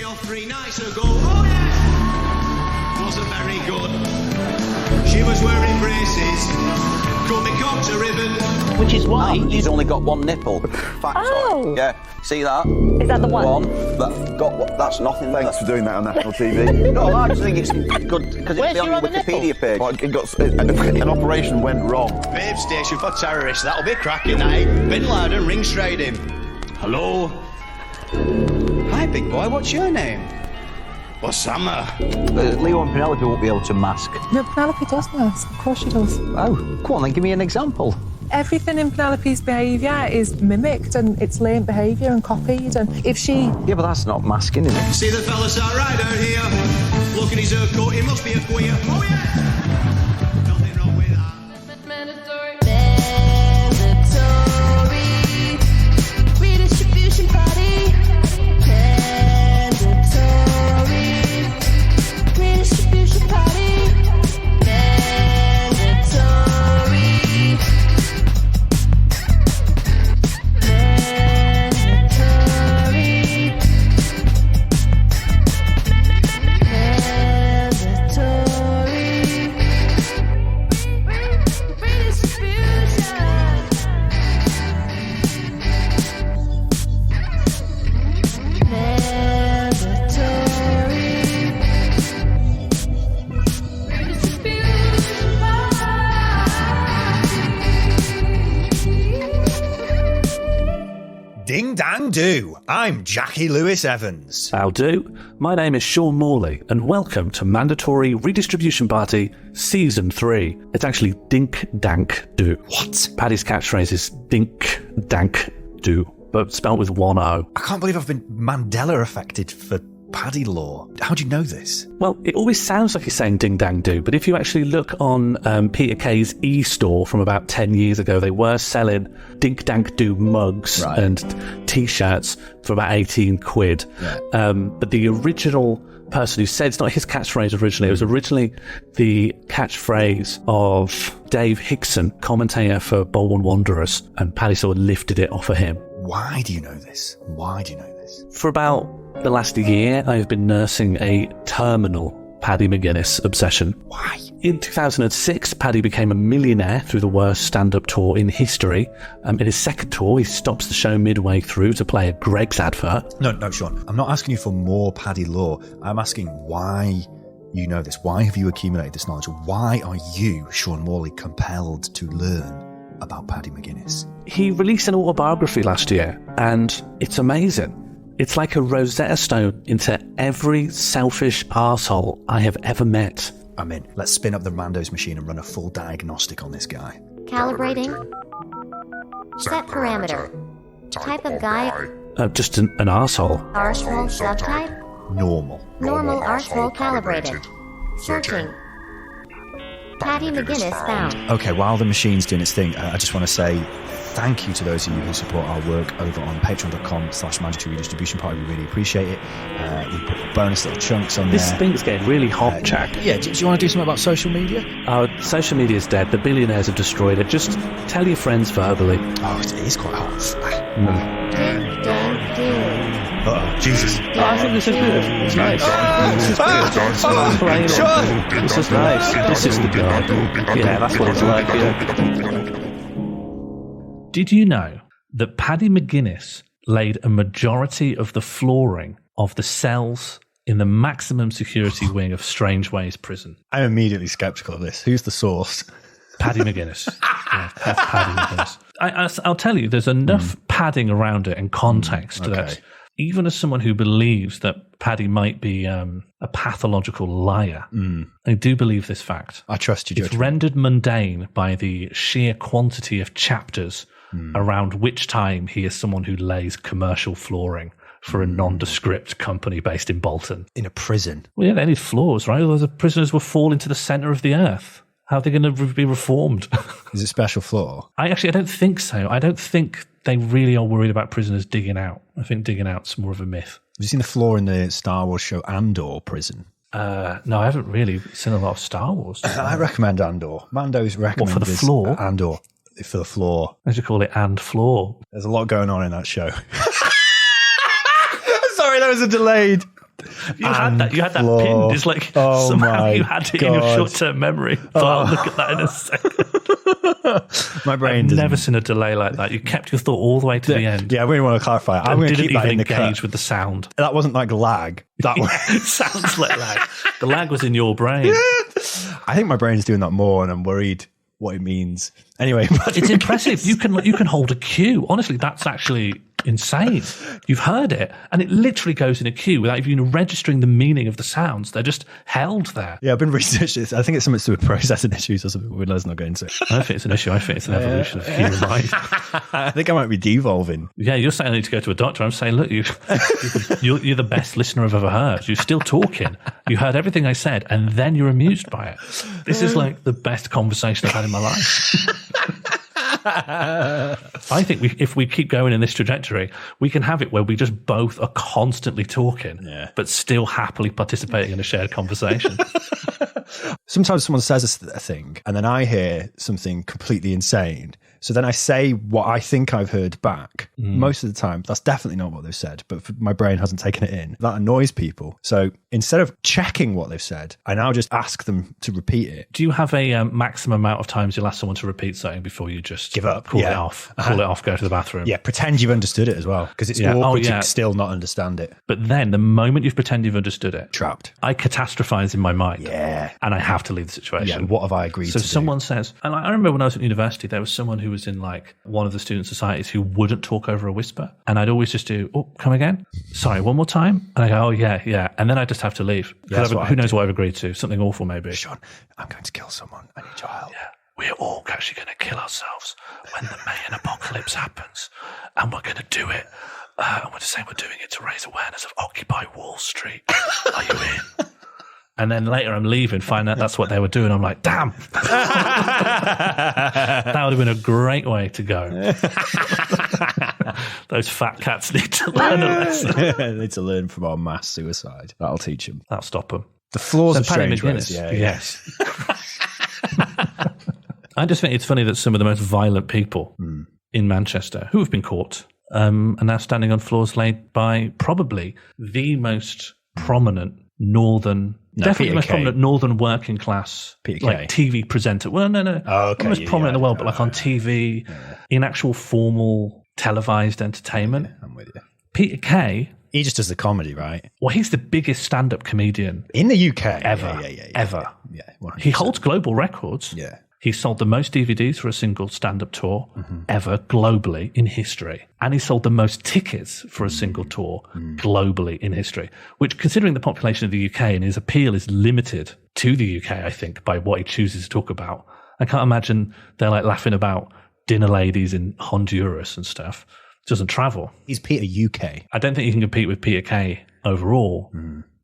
me off 3 nights ago. Oh yes! Wasn't very good. She was wearing braces. Cut me cocked a ribbon. Which is why he's only got one nipple. Oh. Yeah, see that? Is that the one? That's nothing. Thanks for doing that on national TV. No, I just think it's good because it's on the Wikipedia page. Well, an operation went wrong. Babe station for terrorists. That'll be cracking, eh? Bin Laden ring straight in. Hello? Hi, big boy. What's your name? Osama. Leo and Penelope won't be able to mask. No, Penelope does mask. Of course she does. Oh, go on then, give me an example. Everything in Penelope's behaviour is mimicked and it's learned behaviour and copied, and if she... Yeah, but that's not masking, is it? See the fella sat right out here. Look at his haircut, he must be a queer. Oh yeah! Nothing wrong with that. Mandatory redistribution party. Mandatory redistribution party. Mandatory. Ding dang do. I'm Jackie Lewis Evans. How do? My name is Sean Morley, and welcome to Mandatory Redistribution Party Season 3. It's actually Dink Dank Do. What? Paddy's catchphrase is Dink Dank Do, but spelled with one O. I can't believe I've been Mandela affected for Paddy law. How do you know this? Well, it always sounds like he's saying ding dang do, but if you actually look on Peter Kay's e-store from about 10 years ago, they were selling dink dank do mugs and t-shirts for about 18 quid. Yeah. But the original person who said, it's not his catchphrase originally, it was originally the catchphrase of Dave Hickson, commentator for Bolton Wanderers, and Paddy sort of lifted it off of him. Why do you know this? Why do you know this? For about the last year, I've been nursing a terminal Paddy McGuinness obsession. Why? In 2006, Paddy became a millionaire through the worst stand-up tour in history. In his second tour, he stops the show midway through to play a Greggs advert. No, Sean. I'm not asking you for more Paddy law. I'm asking why you know this. Why have you accumulated this knowledge? Why are you, Sean Morley, compelled to learn about Paddy McGuinness? He released an autobiography last year, and it's amazing. It's like a Rosetta Stone into every selfish arsehole I have ever met. I'm in. Let's spin up the Randos machine and run a full diagnostic on this guy. Calibrating. Set parameter. Type of guy. Just an arsehole. Arsehole subtype. Normal. Normal arsehole calibrated. Searching. Paddy McGuinness found. Okay, while the machine's doing its thing, I just want to say thank you to those of you who support our work over on patreon.com/mandatory redistribution party. We really appreciate it. We put bonus little chunks on This there. thing's getting really hot, Jack. Yeah, do you want to do something about social media? Social media's dead. The billionaires have destroyed it. Just tell your friends verbally. Oh, it is quite hot. Ding, ding, ding. Uh-oh, Jesus. Oh, I think this is good. It's nice. This is good. This is nice. This is the god. Yeah, that's what it's like, yeah. Did you know that Paddy McGuinness laid a majority of the flooring of the cells in the maximum security wing of Strange Ways prison? I'm immediately sceptical of this. Who's the source? Paddy McGuinness. Yeah, Paddy McGuinness. I'll tell you, there's enough padding around it and context that even as someone who believes that Paddy might be a pathological liar, I do believe this fact. I trust you, Judge. It's rendered mundane by the sheer quantity of chapters around which time he is someone who lays commercial flooring for a nondescript company based in Bolton. In a prison? Well, yeah, they need floors, right? Otherwise the prisoners will fall into the centre of the earth. How are they going to be reformed? Is it special floor? I don't think so. I don't think they really are worried about prisoners digging out. I think digging out's more of a myth. Have you seen the floor in the Star Wars show Andor prison? No, I haven't really seen a lot of Star Wars. I recommend Andor. Mando's recommended for the floor? Andor for the floor. As you call it, and floor. There's a lot going on in that show. Sorry, that was a delayed You had that floor. pinned. It's like Oh somehow my you had it in your God. short-term memory. But I'll look at that in a second. My brain I've doesn't. never seen a delay like that. You kept your thought all the way to the end. Yeah, I really want to clarify. I'm And going to didn't keep that even in the engage cut. with the sound. That wasn't like lag. That was. It sounds like lag. The lag was in your brain. I think my brain's doing that more, and I'm worried what it means. Anyway, It's impressive. You can hold a cue. Honestly, that's actually insane. You've heard it, and it literally goes in a queue without even registering the meaning of the sounds. They're just held there. Yeah, I've been researching this. I think it's something to do with processing issues or something. Let's not go into it. I don't think it's an issue. I think it's an evolution of human life. I think I might be devolving. Yeah, you're saying I need to go to a doctor. I'm saying, look, you're the best listener I've ever heard. You're still talking. You heard everything I said, and then you're amused by it. This is like the best conversation I've had in my life. I think if we keep going in this trajectory, we can have it where we just both are constantly talking, but still happily participating in a shared conversation. Sometimes someone says a thing, and then I hear something completely insane. So then I say what I think I've heard back. Most of the time, that's definitely not what they've said, but my brain hasn't taken it in. That annoys people. So instead of checking what they've said, I now just ask them to repeat it. Do you have a maximum amount of times you'll ask someone to repeat something before you just Give up? call it off, go to the bathroom? Yeah, pretend you've understood it as well, because it's awkward to still not understand it. But then the moment you've pretended you've understood it, Trapped. I catastrophize in my mind. Yeah. And I have to leave the situation. Yeah, what have I agreed so to someone says, and I remember when I was at university, there was someone who was in like one of the student societies who wouldn't talk over a whisper. And I'd always just do, oh, come again? Sorry, one more time? And I go, oh, yeah. And then I just have to leave. Who knows what I've agreed to? Something awful, maybe. Sean, I'm going to kill someone. I need your help. Yeah. We're all actually going to kill ourselves when the Mayan apocalypse happens. And we're going to do it. And we're just saying we're doing it to raise awareness of Occupy Wall Street. Are you in? And then later I'm leaving, find out that's what they were doing. I'm like, damn. That would have been a great way to go. Those fat cats need to learn a lesson. They need to learn from our mass suicide. That'll teach them. That'll stop them. The flaws of Paddy strange McGuinness. ways. Yes. I just think it's funny that some of the most violent people in Manchester who have been caught are now standing on floors laid by probably the most prominent northern, definitely the most prominent northern working class like TV presenter. Well, no. Oh, okay. Not most prominent in the world, but like on TV, in actual formal televised entertainment. Yeah, I'm with you. Peter Kay. He just does the comedy, right? Well, he's the biggest stand-up comedian in the UK ever. Ever. Yeah, he holds global records. Yeah. He sold the most DVDs for a single stand-up tour ever globally in history. And he sold the most tickets for a single tour globally in history, which, considering the population of the UK and his appeal is limited to the UK, I think, by what he chooses to talk about. I can't imagine they're like laughing about dinner ladies in Honduras and stuff. Doesn't travel. He's Peter UK. I don't think he can compete with Peter Kay overall.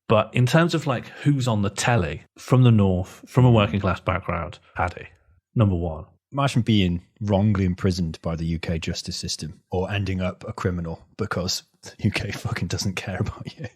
But in terms of like who's on the telly from the north, from a working class background, Paddy, number one. Imagine being wrongly imprisoned by the UK justice system or ending up a criminal because the UK fucking doesn't care about you.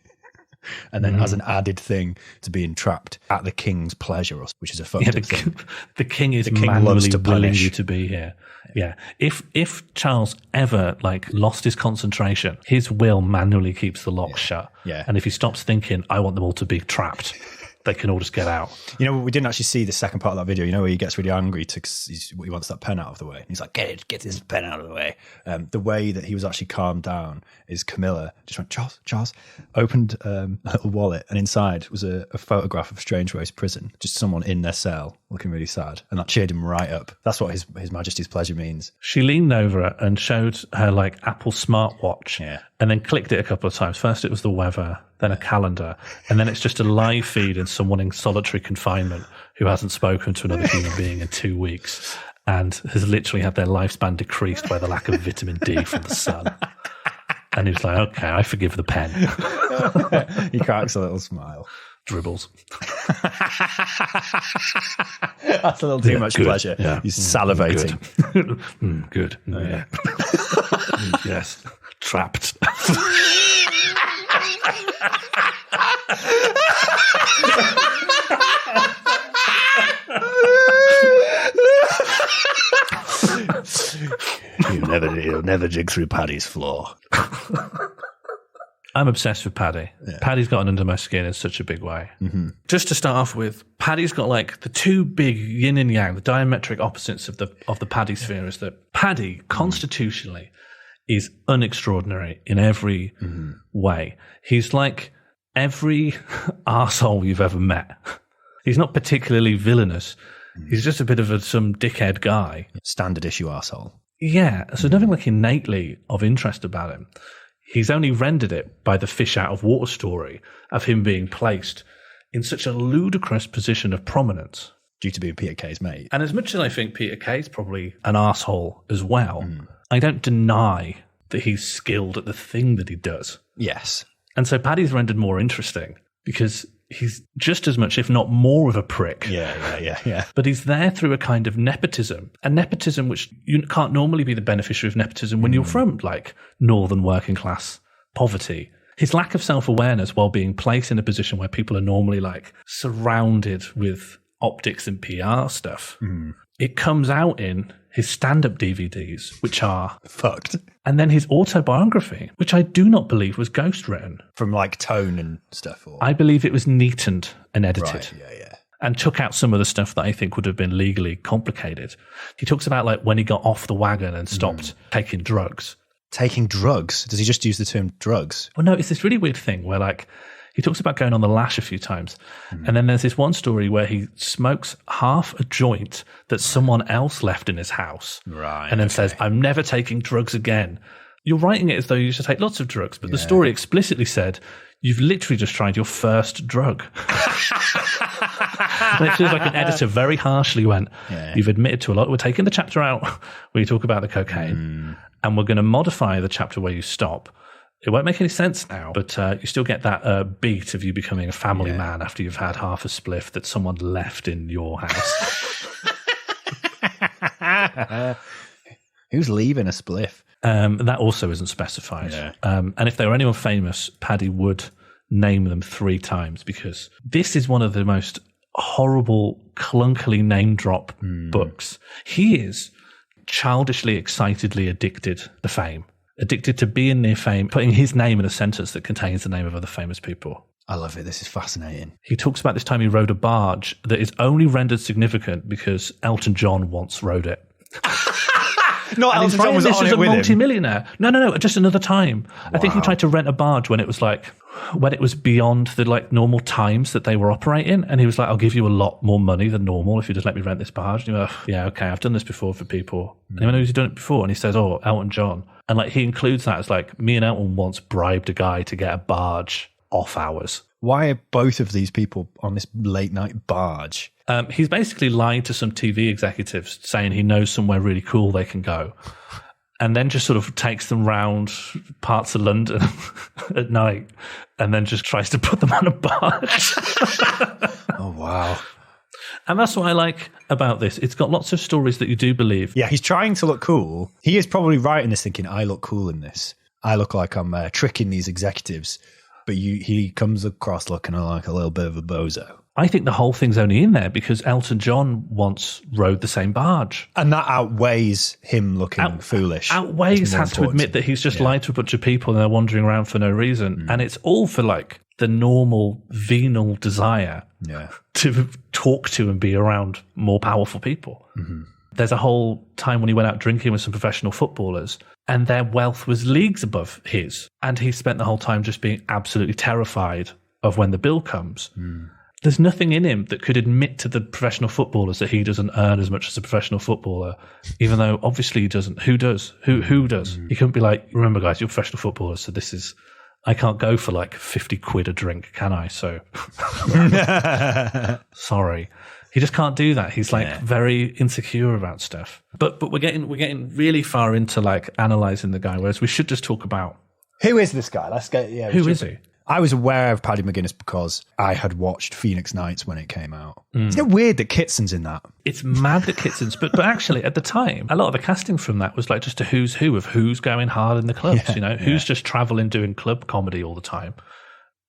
And then as an added thing to being trapped at the king's pleasure, which is a fucked up thing. The king is king loves to willing punish you to be here. Yeah. If Charles ever like lost his concentration, his will manually keeps the lock shut. Yeah. And if he stops thinking, I want them all to be trapped, they can all just get out. You know, we didn't actually see the second part of that video, you know, where he gets really angry because he wants that pen out of the way. He's like, get this pen out of the way. The way that he was actually calmed down is Camilla just went, Charles, opened a little wallet, and inside was a photograph of Strangeways Prison, just someone in their cell looking really sad. And that cheered him right up. That's what His Majesty's pleasure means. She leaned over and showed her like Apple smartwatch and then clicked it a couple of times. First it was the weather, then a calendar, and then it's just a live feed and someone in solitary confinement who hasn't spoken to another human being in 2 weeks and has literally had their lifespan decreased by the lack of vitamin D from the sun. And he was like, okay, I forgive the pen. He cracks a little smile. Dribbles. That's a little too much pleasure. Yeah. He's salivating. Good. Yeah. Yes. Trapped. You'll never dig through Paddy's floor. I'm obsessed with Paddy. Yeah. Paddy's gotten under my skin in such a big way. Mm-hmm. Just to start off with, Paddy's got like the two big yin and yang, the diametric opposites of the Paddy sphere is that Paddy constitutionally is unextraordinary in every way. He's like every arsehole you've ever met. He's not particularly villainous. He's just a bit of some dickhead guy. Standard issue arsehole. Yeah, so nothing like innately of interest about him. He's only rendered it by the fish out of water story of him being placed in such a ludicrous position of prominence. Due to being Peter Kay's mate. And as much as I think Peter Kay's probably an arsehole as well, I don't deny that he's skilled at the thing that he does. Yes. And so Paddy's rendered more interesting because he's just as much, if not more, of a prick. Yeah. But he's there through a kind of nepotism. A nepotism which you can't normally be the beneficiary of nepotism when you're from, like, northern working class poverty. His lack of self-awareness while being placed in a position where people are normally, like, surrounded with optics and PR stuff. It comes out in his stand-up DVDs, which are fucked. And then his autobiography, which I do not believe was ghostwritten. From like tone and stuff? Or? I believe it was neatened and edited. Right, yeah. And took out some of the stuff that I think would have been legally complicated. He talks about like when he got off the wagon and stopped taking drugs. Taking drugs? Does he just use the term drugs? Well, no, it's this really weird thing where like he talks about going on the lash a few times. And then there's this one story where he smokes half a joint that someone else left in his house. Right. And then says, I'm never taking drugs again. You're writing it as though you used to take lots of drugs, but the story explicitly said, you've literally just tried your first drug. And it feels like an editor very harshly went, you've admitted to a lot. We're taking the chapter out where you talk about the cocaine, and we're going to modify the chapter where you stop. It won't make any sense now, but you still get that beat of you becoming a family man after you've had half a spliff that someone left in your house. Who's leaving a spliff? That also isn't specified. Yeah. And if there were anyone famous, Paddy would name them 3 times because this is one of the most horrible, clunkily name drop books. He is childishly, excitedly addicted to fame. Addicted to being near fame, putting his name in a sentence that contains the name of other famous people. I love it. This is fascinating. He talks about this time he rode a barge that is only rendered significant because Elton John once rode it. Not and Elton John was this on was it a with him. multi-millionaire. No, just another time. I think he tried to rent a barge when it was beyond the like normal times that they were operating, and he was like, I'll give you a lot more money than normal if you just let me rent this barge. And he went, yeah, okay, I've done this before for people. Anyone who's done it before? And he says, oh, Elton John. And like he includes that as like, me and Elton once bribed a guy to get a barge off hours. Why are both of these people on this late night barge? He's basically lied to some TV executives saying he knows somewhere really cool they can go. And then just sort of takes them round parts of London at night and then just tries to put them on a barge. Oh, wow. And that's what I like about this. It's got lots of stories that you do believe. Yeah, he's trying to look cool. He is probably right in this thinking, I look cool in this. I look like I'm tricking these executives. But he comes across looking like a little bit of a bozo. I think the whole thing's only in there because Elton John once rode the same barge. And that outweighs him looking foolish. Has to admit that he's just lied to a bunch of people and they're wandering around for no reason. And it's all for like the normal venal desire to talk to and be around more powerful people. There's a whole time when he went out drinking with some professional footballers and their wealth was leagues above his. And he spent the whole time just being absolutely terrified of when the bill comes. There's nothing in him that could admit to the professional footballers that he doesn't earn as much as a professional footballer, even though obviously he doesn't. Who does? Who does? He couldn't be like, remember guys, you're professional footballers, so this is, I can't go for like 50 quid a drink, can I? So, sorry. He just can't do that. He's like very insecure about stuff. But we're getting really far into like analysing the guy, whereas we should just talk about who is this guy? Who is he? I was aware of Paddy McGuinness because I had watched Phoenix Nights when it came out. Isn't it weird that Kitson's in that? It's mad that Kitson's, but actually at the time, a lot of the casting from that was like just a who's who of who's going hard in the clubs, who's just travelling doing club comedy all the time.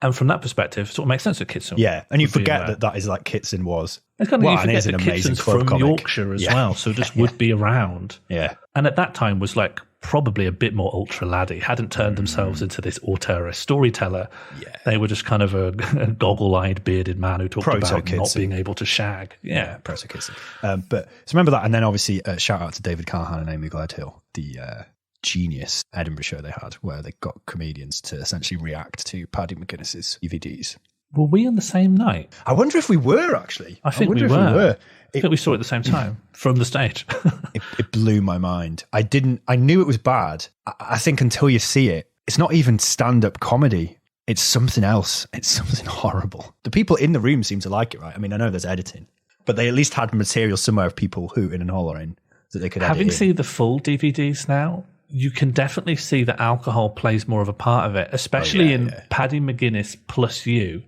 And from that perspective, it sort of makes sense that Kitson. Yeah, and you forget that is like Kitson was. It's kind of you forget that Kitson's from Yorkshire as well, so just would be around. Yeah. And at that time was like probably a bit more ultra laddie, hadn't turned themselves into this auteur storyteller. Yeah. They were just kind of a goggle-eyed, bearded man who talked about not being able to shag. Yeah, proto-kissing. But so remember that, and then obviously shout out to David Callahan and Amy Gledhill, the genius Edinburgh show they had, where they got comedians to essentially react to Paddy McGuinness's DVDs. Were we on the same night? I wonder if we were, actually. I think we were. I think we saw it at the same time from the stage. It blew my mind. I knew it was bad. I think until you see it, it's not even stand-up comedy. It's something else. It's something horrible. The people in the room seem to like it, right? I mean, I know there's editing, but they at least had material somewhere of people hooting and hollering that they could edit. Having seen the full DVDs now, you can definitely see that alcohol plays more of a part of it, especially in Paddy McGuinness Plus You,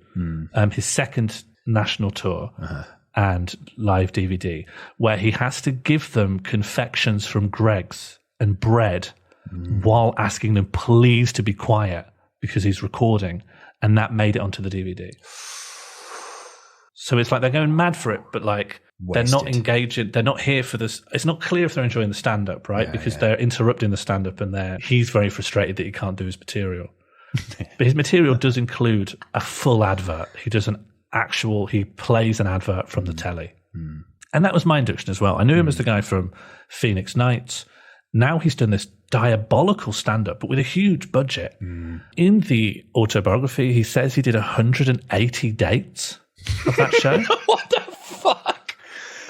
his second national tour and live DVD, where he has to give them confections from Greg's and bread while asking them please to be quiet because he's recording, and that made it onto the DVD. So it's like they're going mad for it, but like they're not engaging. They're not here for this. It's not clear if they're enjoying the stand-up, right? Because they're interrupting the stand-up, and he's very frustrated that he can't do his material. But his material does include a full advert. He plays an advert from the telly. And that was my induction as well. I knew him as the guy from Phoenix Nights. Now he's done this diabolical stand-up, but with a huge budget. In the autobiography, he says he did 180 dates of that show. What the fuck?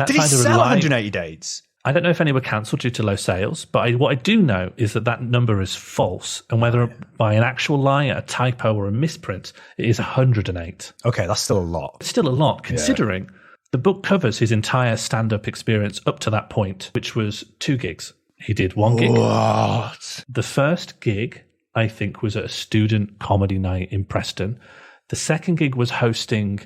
Did he sell 180 dates? I don't know if any were cancelled due to low sales, but what I do know is that number is false, and whether by an actual lie, a typo, or a misprint, it is 108. Okay, that's still a lot. It's still a lot, considering the book covers his entire stand-up experience up to that point, which was 2 gigs. He did 1 gig. What? The first gig, I think, was at a student comedy night in Preston. The second gig was hosting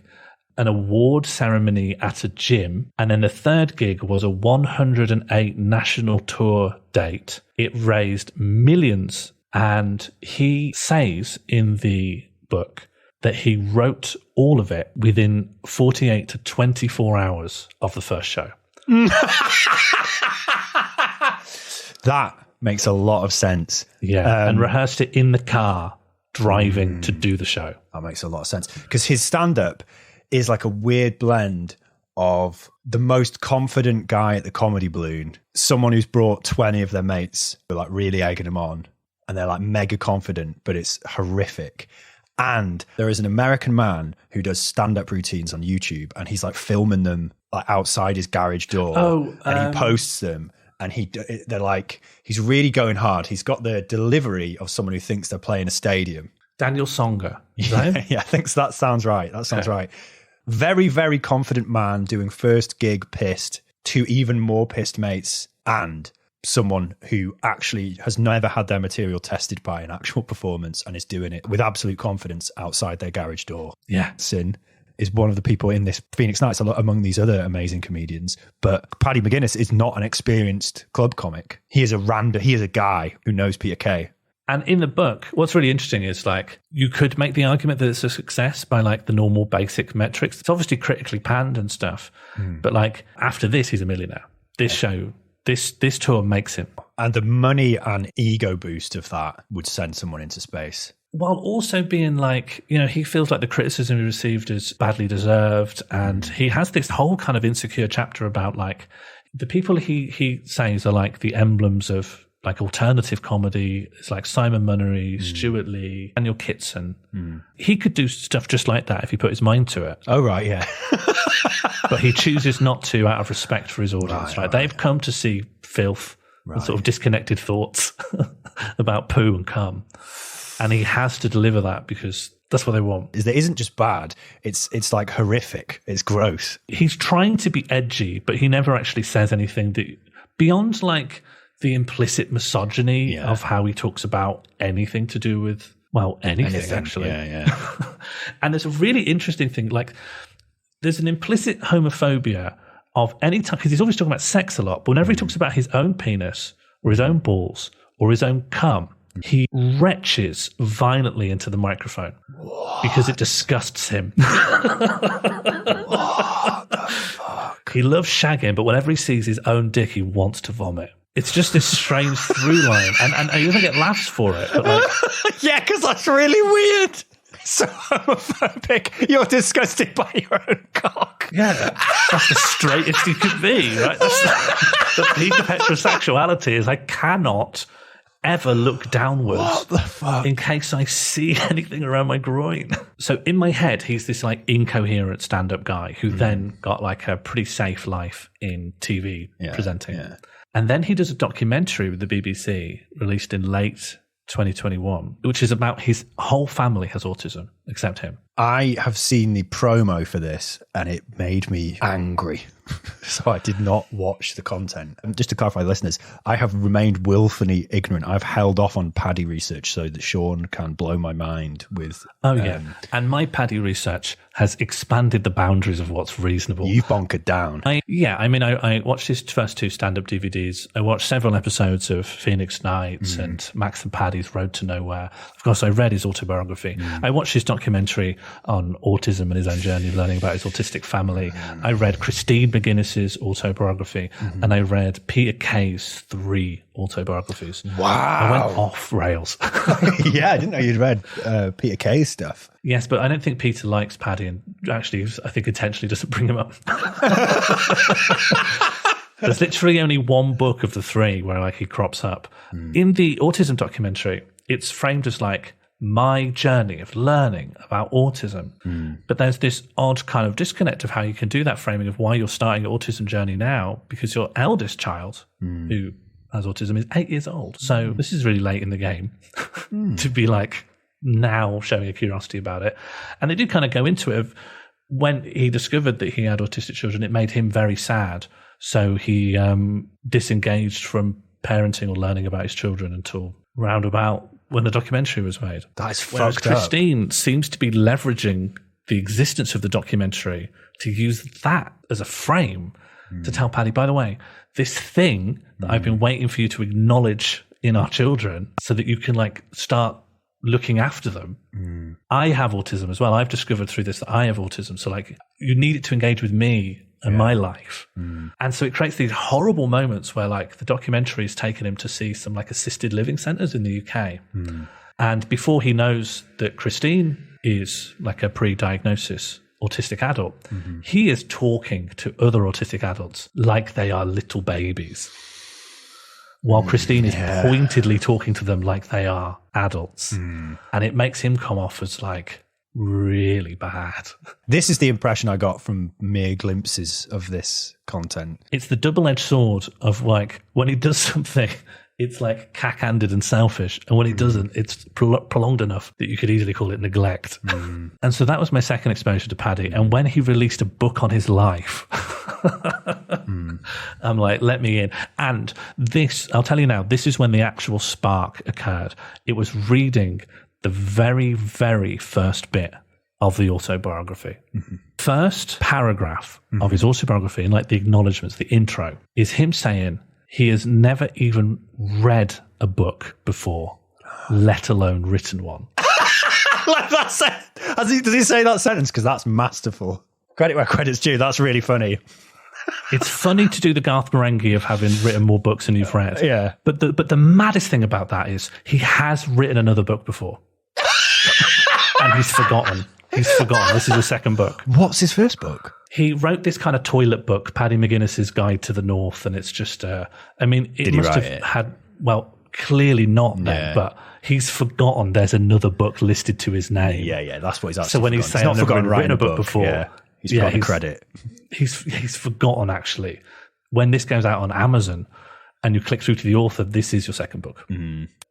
an award ceremony at a gym. And then the third gig was a 108 national tour date. It raised millions. And he says in the book that he wrote all of it within 48 to 24 hours of the first show. That makes a lot of sense. Yeah, and rehearsed it in the car driving to do the show. That makes a lot of sense. Because his stand-up is like a weird blend of the most confident guy at the Comedy Balloon, someone who's brought 20 of their mates, who are like really egging him on, and they're like mega confident, but it's horrific. And there is an American man who does stand-up routines on YouTube, and he's like filming them like outside his garage door, and he posts them. And they're like, he's really going hard. He's got the delivery of someone who thinks they're playing a stadium. Daniel Songer. Is that him? Yeah, I think that sounds right. That sounds right. Very, very confident man doing first gig pissed, 2 even more pissed mates, and someone who actually has never had their material tested by an actual performance and is doing it with absolute confidence outside their garage door. Yeah. Sin is one of the people in this Phoenix Nights among these other amazing comedians. But Paddy McGuinness is not an experienced club comic. He is a guy who knows Peter Kay. And in the book, what's really interesting is like you could make the argument that it's a success by like the normal basic metrics. It's obviously critically panned and stuff, but like after this, he's a millionaire. This show, this tour makes him. And the money and ego boost of that would send someone into space. While also being like, you know, he feels like the criticism he received is badly deserved. And he has this whole kind of insecure chapter about like the people he says are like the emblems of like alternative comedy. It's like Simon Munnery, Stuart Lee, Daniel Kitson. He could do stuff just like that if he put his mind to it. Oh, right, yeah. But he chooses not to out of respect for his audience. Right? They've come to see filth and sort of disconnected thoughts about poo and cum. And he has to deliver that because that's what they want. It isn't just bad. It's like horrific. It's gross. He's trying to be edgy, but he never actually says anything that beyond like the implicit misogyny of how he talks about anything to do with, well, anything. Actually. Yeah. And there's a really interesting thing, like there's an implicit homophobia of any time, because he's always talking about sex a lot, but whenever he talks about his own penis or his own balls or his own cum, he retches violently into the microphone because it disgusts him. What the fuck? He loves shagging, but whenever he sees his own dick, he wants to vomit. It's just this strange through line, and he doesn't get laughs for it. But like, Yeah, because that's really weird. So homophobic. You're disgusted by your own cock. yeah, that's the straightest he could be. Right? That's the peak of heterosexuality is I cannot ever look downwards. What the fuck? In case I see anything around my groin. So in my head, he's this like incoherent stand-up guy who then got like a pretty safe life in TV presenting. Yeah. And then he does a documentary with the BBC released in late 2021, which is about his whole family has autism, except him. I have seen the promo for this and it made me angry. So I did not watch the content. Just to clarify, listeners, I have remained willfully ignorant. I've held off on Paddy research so that Sean can blow my mind with... And my Paddy research has expanded the boundaries of what's reasonable. You've bonkered down. I watched his first 2 stand-up DVDs. I watched several episodes of Phoenix Nights and Max and Paddy's Road to Nowhere. Of course, I read his autobiography. I watched his documentary on autism and his own journey, learning about his autistic family. I read Christine McGuinness's autobiography, and I read Peter Kay's 3 autobiographies. Wow. I went off rails. Yeah, I didn't know you'd read Peter Kay's stuff. Yes, but I don't think Peter likes Paddy, and actually, I think intentionally doesn't bring him up. There's literally only one book of the 3 where like he crops up. In the autism documentary, it's framed as like my journey of learning about autism. But there's this odd kind of disconnect of how you can do that framing of why you're starting your autism journey now, because your eldest child, who has autism, is 8 years old. So this is really late in the game to be like now showing a curiosity about it. And they do kind of go into it of when he discovered that he had autistic children, it made him very sad. So he disengaged from parenting or learning about his children until roundabout when the documentary was made. That's Whereas fucked up. Christine seems to be leveraging the existence of the documentary to use that as a frame to tell Paddy, by the way, this thing that I've been waiting for you to acknowledge in our children so that you can like start looking after them. I have autism as well. I've discovered through this that I have autism. So like you need it to engage with me and my life. And so it creates these horrible moments where like the documentary has taken him to see some like assisted living centres in the UK. And before he knows that Christine is like a pre-diagnosis autistic adult, he is talking to other autistic adults like they are little babies, while Christine is pointedly talking to them like they are adults. And it makes him come off as like really bad. This is the impression I got from mere glimpses of this content. It's the double-edged sword of like when he does something, it's like cack-handed and selfish, and when he doesn't, it's prolonged enough that you could easily call it neglect. And so that was my second exposure to Paddy. And when he released a book on his life, I'm like, let me in. And this, I'll tell you now, this is when the actual spark occurred. It was reading the very, very first bit of the autobiography. First paragraph of his autobiography, and like the acknowledgements, the intro, is him saying he has never even read a book before, let alone written one. Like that does he say that sentence? Because that's masterful. Credit where credit's due. That's really funny. It's funny to do the Garth Marenghi of having written more books than you've read. Yeah. But the maddest thing about that is he has written another book before. And he's forgotten. This is the second book. What's his first book? He wrote this kind of toilet book, Paddy McGuinness's Guide to the North, and it's just, it Did he must write have it? had, well, clearly not then, but he's forgotten there's another book listed to his name. Yeah, that's what he's actually So when he's saying not I've never forgotten written a book book before, he's forgotten credit. He's forgotten actually. When this goes out on Amazon and you click through to the author, this is your second book.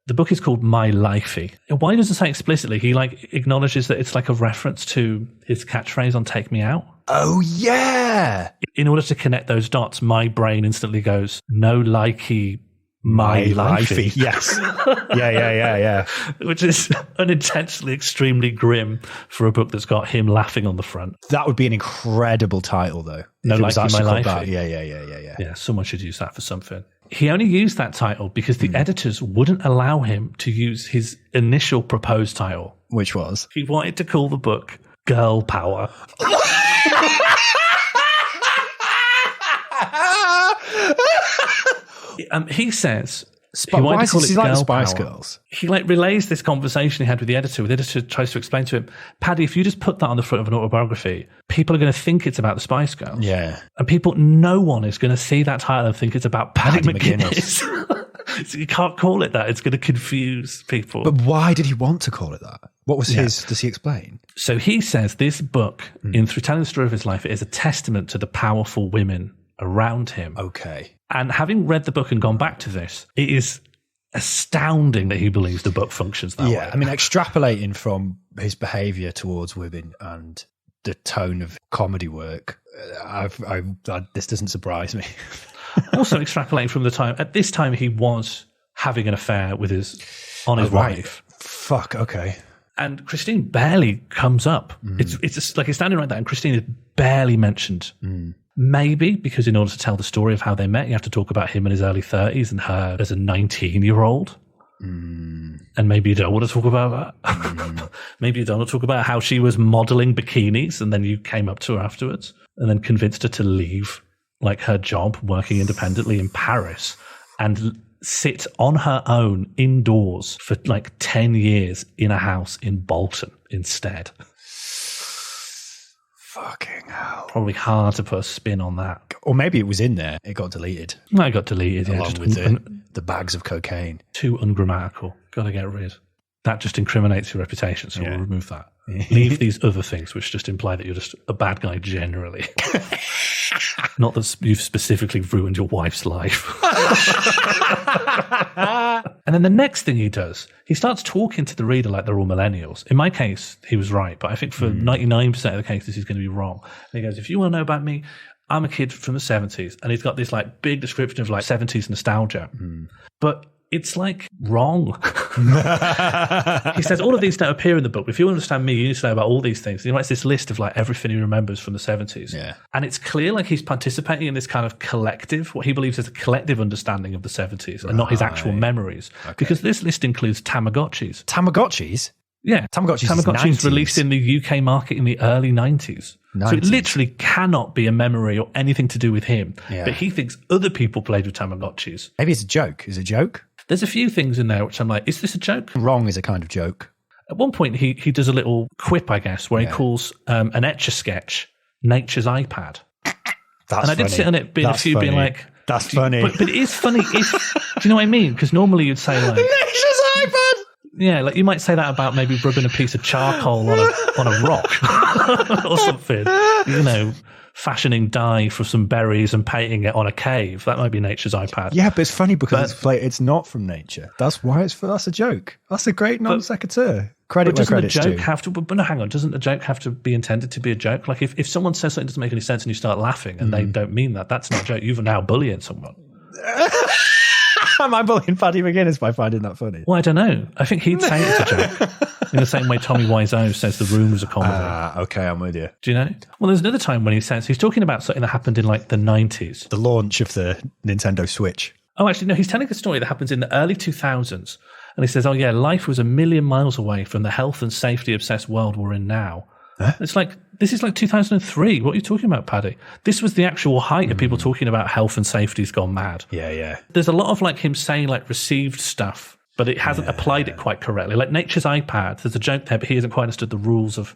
The book is called My Lifey. Why doesn't it say explicitly? He like acknowledges that it's like a reference to his catchphrase on Take Me Out. Oh, yeah. In order to connect those dots, my brain instantly goes, no likey, my Lifey. Yes. Yeah. Which is unintentionally extremely grim for a book that's got him laughing on the front. That would be an incredible title, though. No if it was Likey, actually My called Lifey. that. Yeah. Yeah, someone should use that for something. He only used that title because the editors wouldn't allow him to use his initial proposed title. Which was? He wanted to call the book Girl Power. He says But he why wanted is to call he it like the girl Spice power. Girls? He relays this conversation he had with the editor. The editor tries to explain to him, Paddy, if you just put that on the front of an autobiography, people are going to think it's about the Spice Girls. Yeah. And no one is going to see that title and think it's about Paddy McGuinness. So you can't call it that. It's going to confuse people. But why did he want to call it that? What was his... Does he explain? So he says this book, through telling the story of his life, it is a testament to the powerful women around him. Okay. And having read the book and gone back to this, it is astounding that he believes the book functions that way. I mean, extrapolating from his behaviour towards women and the tone of comedy work, this doesn't surprise me. Also extrapolating from the time, at this time he was having an affair with his wife. Fuck, okay. And Christine barely comes up. It's just like he's standing right there and Christine is barely mentioned. Maybe because in order to tell the story of how they met, you have to talk about him in his early 30s and her as a 19-year-old. And maybe you don't want to talk about that. Maybe you don't want to talk about how she was modelling bikinis and then you came up to her afterwards and then convinced her to leave like her job working independently in Paris and sit on her own indoors for like 10 years in a house in Bolton instead. Fucking hell. Probably hard to put a spin on that. Or maybe it was in there. It got deleted. No, it got deleted. Yeah, Along just with the bags of cocaine. too ungrammatical. Got to get rid. That just incriminates your reputation, so we'll remove that. Leave these other things, which just imply that you're just a bad guy generally. Not that you've specifically ruined your wife's life. And then the next thing he does, he starts talking to the reader like they're all millennials. In my case, he was right, but I think for 99% of the cases, he's going to be wrong. And he goes, if you want to know about me, I'm a kid from the 70s. And he's got this like big description of like 70s nostalgia. But it's like wrong. He says all of these don't appear in the book. If you understand me, you need to know about all these things. He writes this list of like everything he remembers from the 70s. Yeah. And it's clear like he's participating in this kind of collective, what he believes is a collective understanding of the 70s and not his actual memories. Okay. Because this list includes Tamagotchis. Tamagotchis? Yeah. Tamagotchis released in the UK market in the early 90s. So it literally cannot be a memory or anything to do with him. Yeah. But he thinks other people played with Tamagotchis. Maybe it's a joke. Is it a joke? There's a few things in there which I'm like, is this a joke? Wrong is a kind of joke. At one point, he does a little quip, I guess, where he calls an Etch-a-Sketch nature's iPad. That's and I did sit on it, being like... That's funny. But it is funny. Do you know what I mean? Because normally you'd say like... Nature's iPad! Yeah, like you might say that about maybe rubbing a piece of charcoal on a rock or something. You know, fashioning dye for some berries and painting it on a cave. That might be nature's iPad. Yeah, but it's funny because it's not from nature. That's why that's a joke. That's a great non sequitur. Credit where credit's due. But no, hang on. Doesn't the joke have to be intended to be a joke? Like if someone says something doesn't make any sense and you start laughing and they don't mean that, that's not a joke. You're now bullying someone. Am I bullying Paddy McGuinness by finding that funny? Well, I don't know. I think he'd say it's a joke. In the same way Tommy Wiseau says the room was a comedy. Okay, I'm with you. Do you know? Well, there's another time when he says he's talking about something that happened in like the 90s. The launch of the Nintendo Switch. Oh, actually, no, he's telling a story that happens in the early 2000s. And he says, oh, yeah, life was a million miles away from the health and safety obsessed world we're in now. Huh? It's like, this is like 2003. What are you talking about, Paddy? This was the actual height of people talking about health and safety's gone mad. Yeah. There's a lot of like him saying like received stuff, but it hasn't applied it quite correctly. Like nature's iPad, there's a joke there, but he hasn't quite understood the rules of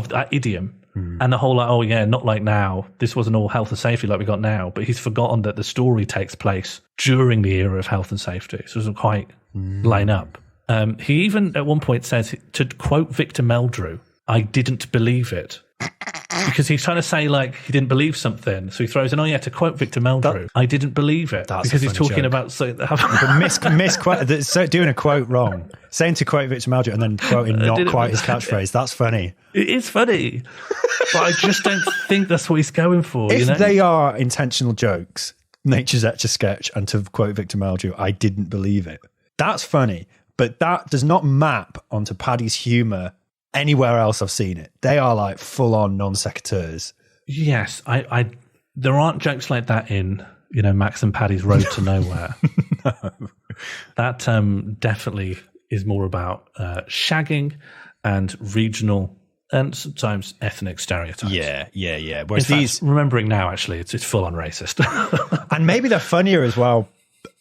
that idiom. And the whole like, oh yeah, not like now. This wasn't all health and safety like we got now. But he's forgotten that the story takes place during the era of health and safety. So it doesn't quite line up. He even at one point says, to quote Victor Meldrew, I didn't believe it. Because he's trying to say, like, he didn't believe something. So he throws in, oh, yeah, to quote Victor Meldrew, I didn't believe it. Because he's talking about... doing a quote wrong. Saying to quote Victor Meldrew and then quoting not quite his catchphrase. That's funny. It is funny. But I just don't think that's what he's going for. If they are intentional jokes, nature's Etch-a-Sketch, and to quote Victor Meldrew, I didn't believe it. That's funny. But that does not map onto Paddy's humour anywhere else I've seen it. They are like full-on non-sequiturs. Yes, I there aren't jokes like that in, Max and Paddy's Road to Nowhere. No. That definitely is more about shagging and regional and sometimes ethnic stereotypes. Yeah. In Whereas fact, remembering now, actually, it's full on racist. and maybe they're funnier as well.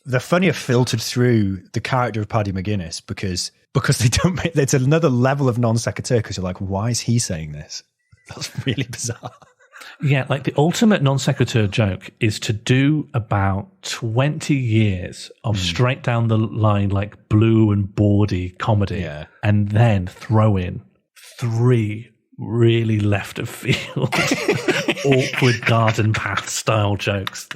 They're funnier filtered through the character of Paddy McGuinness because they don't make, it's another level of non sequitur because you're like, why is he saying this? That's really bizarre. Yeah, like the ultimate non sequitur joke is to do about 20 years of straight down the line, like blue and bawdy comedy, and then throw in 3 really left of field, awkward garden path style jokes.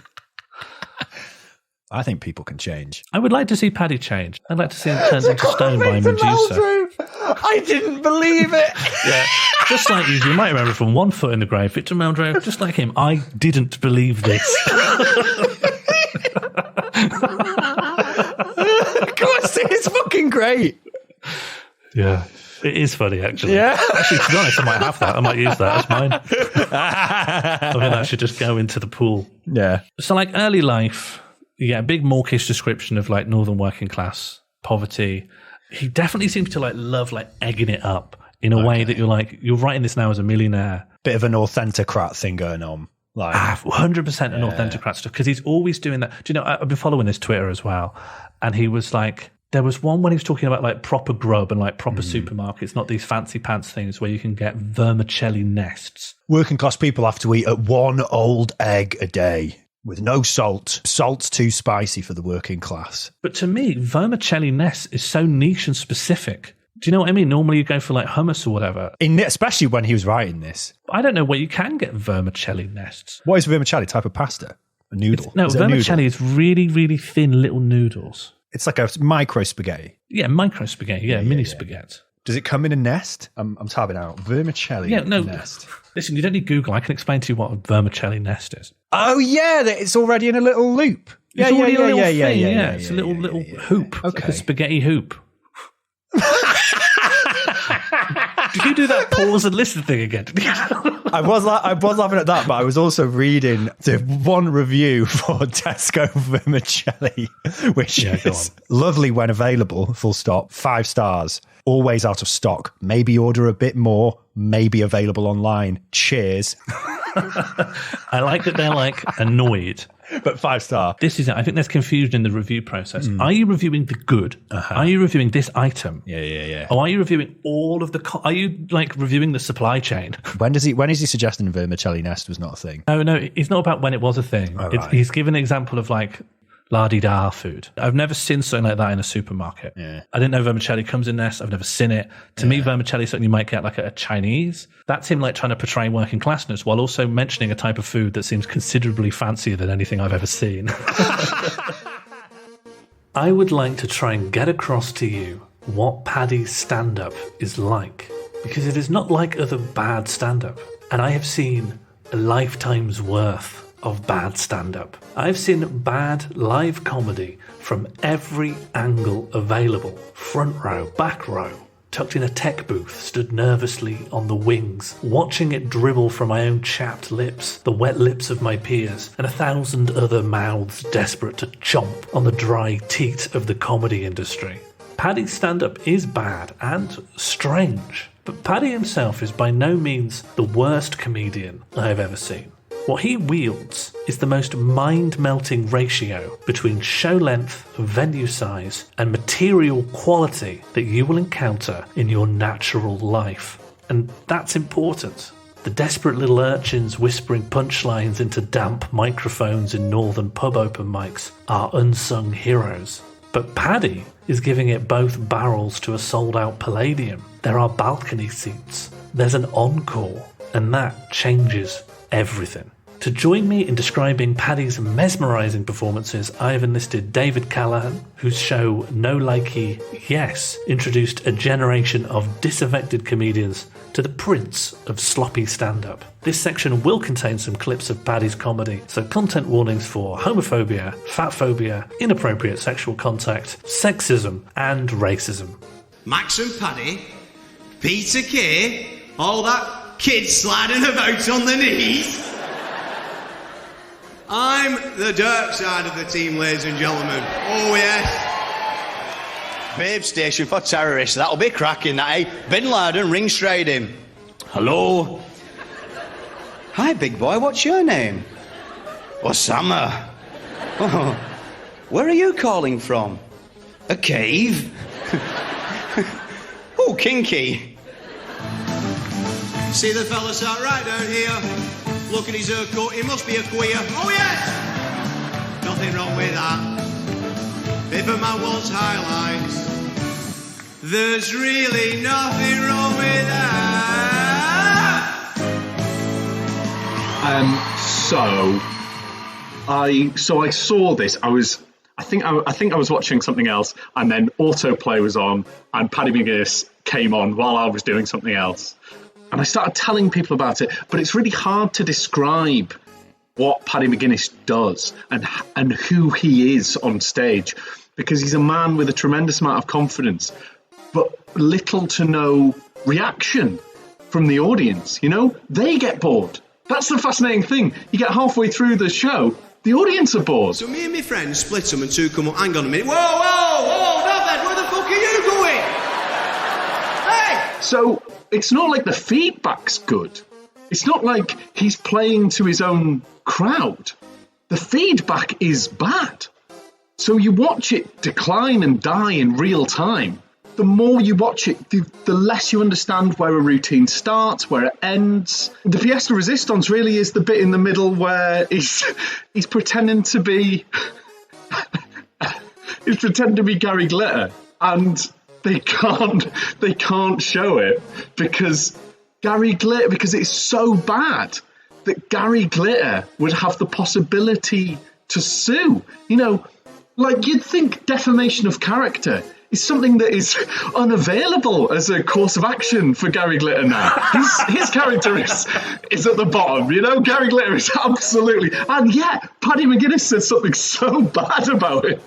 I think people can change. I would like to see Paddy change. I'd like to see him turned into stone by Medusa. I didn't believe it. Yeah, just like you might remember from One Foot in the Grave, Victor Meldrew, just like him, I didn't believe this. Of course, it's fucking great. Yeah, it is funny, actually. Yeah. Actually, to be honest, I might have that. I might use that as mine. I think that should just go into the pool. Yeah. So, like, early life, yeah, big mawkish description of, like, northern working class poverty. He definitely seems to, like, love, like, egging it up in a way that you're like, you're writing this now as a millionaire. Bit of an authenticrat thing going on. Like 100% an authenticrat stuff, because he's always doing that. Do you know, I've been following his Twitter as well, and he was like, there was one when he was talking about like proper grub and like proper supermarkets, not these fancy pants things where you can get vermicelli nests. Working class people have to eat 1 old egg a day with no salt. Salt's too spicy for the working class. But to me, vermicelli nests is so niche and specific. Do you know what I mean? Normally you go for like hummus or whatever. Especially when he was writing this. I don't know where you can get vermicelli nests. What is vermicelli? Type of pasta? A noodle? Vermicelli is really, really thin little noodles. It's like a micro spaghetti. Yeah, micro spaghetti. Yeah, mini spaghetti. Does it come in a nest? I'm tabbing out. Vermicelli nest. Listen, you don't need Google. I can explain to you what a vermicelli nest is. Oh, yeah. It's already in a little loop. Yeah. It's a little hoop. Okay. Like a spaghetti hoop. Did you do that pause and listen thing again? I was laughing at that, but I was also reading the one review for Tesco vermicelli, which is lovely when available, full stop, 5 stars, always out of stock, maybe order a bit more, maybe available online, cheers. I like that they're like annoyed. But 5 star. This is it. I think there's confusion in the review process. Are you reviewing the good? Are you reviewing this item? Yeah. Or are you reviewing all of the... are you, like, reviewing the supply chain? When is he suggesting vermicelli nest was not a thing? No, it's not about when it was a thing. Oh, right. He's given an example of, like, la-di-da food. I've never seen something like that in a supermarket. Yeah. I didn't know vermicelli comes in nests. I've never seen it. To me, vermicelli is something you might get like a Chinese. That's him like trying to portray working classness while also mentioning a type of food that seems considerably fancier than anything I've ever seen. I would like to try and get across to you what Paddy's stand-up is like, because it is not like other bad stand-up. And I have seen a lifetime's worth of bad stand-up. I've seen bad live comedy from every angle available. Front row, back row, tucked in a tech booth, stood nervously on the wings, watching it dribble from my own chapped lips, the wet lips of my peers, and 1,000 other mouths desperate to chomp on the dry teat of the comedy industry. Paddy's stand-up is bad and strange, but Paddy himself is by no means the worst comedian I have ever seen. What he wields is the most mind-melting ratio between show length, venue size, and material quality that you will encounter in your natural life. And that's important. The desperate little urchins whispering punchlines into damp microphones in northern pub open mics are unsung heroes. But Paddy is giving it both barrels to a sold-out Palladium. There are balcony seats. There's an encore. And that changes everything. To join me in describing Paddy's mesmerising performances, I have enlisted David Callahan, whose show No Likey, Yes introduced a generation of disaffected comedians to the prince of sloppy stand-up. This section will contain some clips of Paddy's comedy, so content warnings for homophobia, fatphobia, inappropriate sexual contact, sexism, and racism. Max and Paddy, Peter Kay, all that kid sliding about on the knees. I'm the dark side of the team, ladies and gentlemen. Oh, yes. Babe station for terrorists. That'll be cracking, that, eh? Bin Laden ring straight in. Hello? Hi, big boy, what's your name? Osama. Oh, where are you calling from? A cave? Oh, kinky. See the fella sat right down here. Look at his haircut, he must be a queer. Oh, yes! Nothing wrong with that. If a man wants highlights, there's really nothing wrong with that. So I saw this. I think I was watching something else, and then autoplay was on, and Paddy McGuinness came on while I was doing something else, and I started telling people about it. But it's really hard to describe what Paddy McGuinness does and who he is on stage, because he's a man with a tremendous amount of confidence, but little to no reaction from the audience. You know, they get bored. That's the fascinating thing. You get halfway through the show, the audience are bored. So me and my friends split them and two come up. Hang on a minute. Whoa, David, where the fuck are you going? Hey! So it's not like the feedback's good. It's not like he's playing to his own crowd. The feedback is bad. So you watch it decline and die in real time. The more you watch it, the less you understand where a routine starts, where it ends. The pièce de résistance really is the bit in the middle where he's pretending to be Gary Glitter, and they can't show it because it's so bad that Gary Glitter would have the possibility to sue. You know, like you'd think defamation of character is something that is unavailable as a course of action for Gary Glitter now. His character is at the bottom, you know? Gary Glitter is absolutely... And yet, Paddy McGuinness says something so bad about him.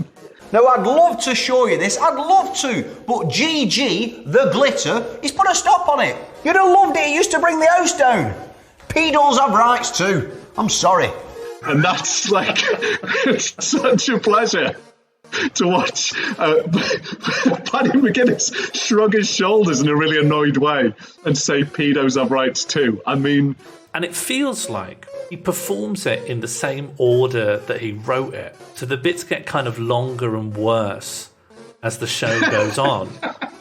Now, I'd love to show you this. I'd love to. But GG, the glitter, he's put a stop on it. You'd have loved it. He used to bring the house down. Pedos have rights too. I'm sorry. And that's like... it's such a pleasure to watch Paddy McGuinness shrug his shoulders in a really annoyed way and say pedos have rights too. I mean... And it feels like he performs it in the same order that he wrote it. So the bits get kind of longer and worse as the show goes on.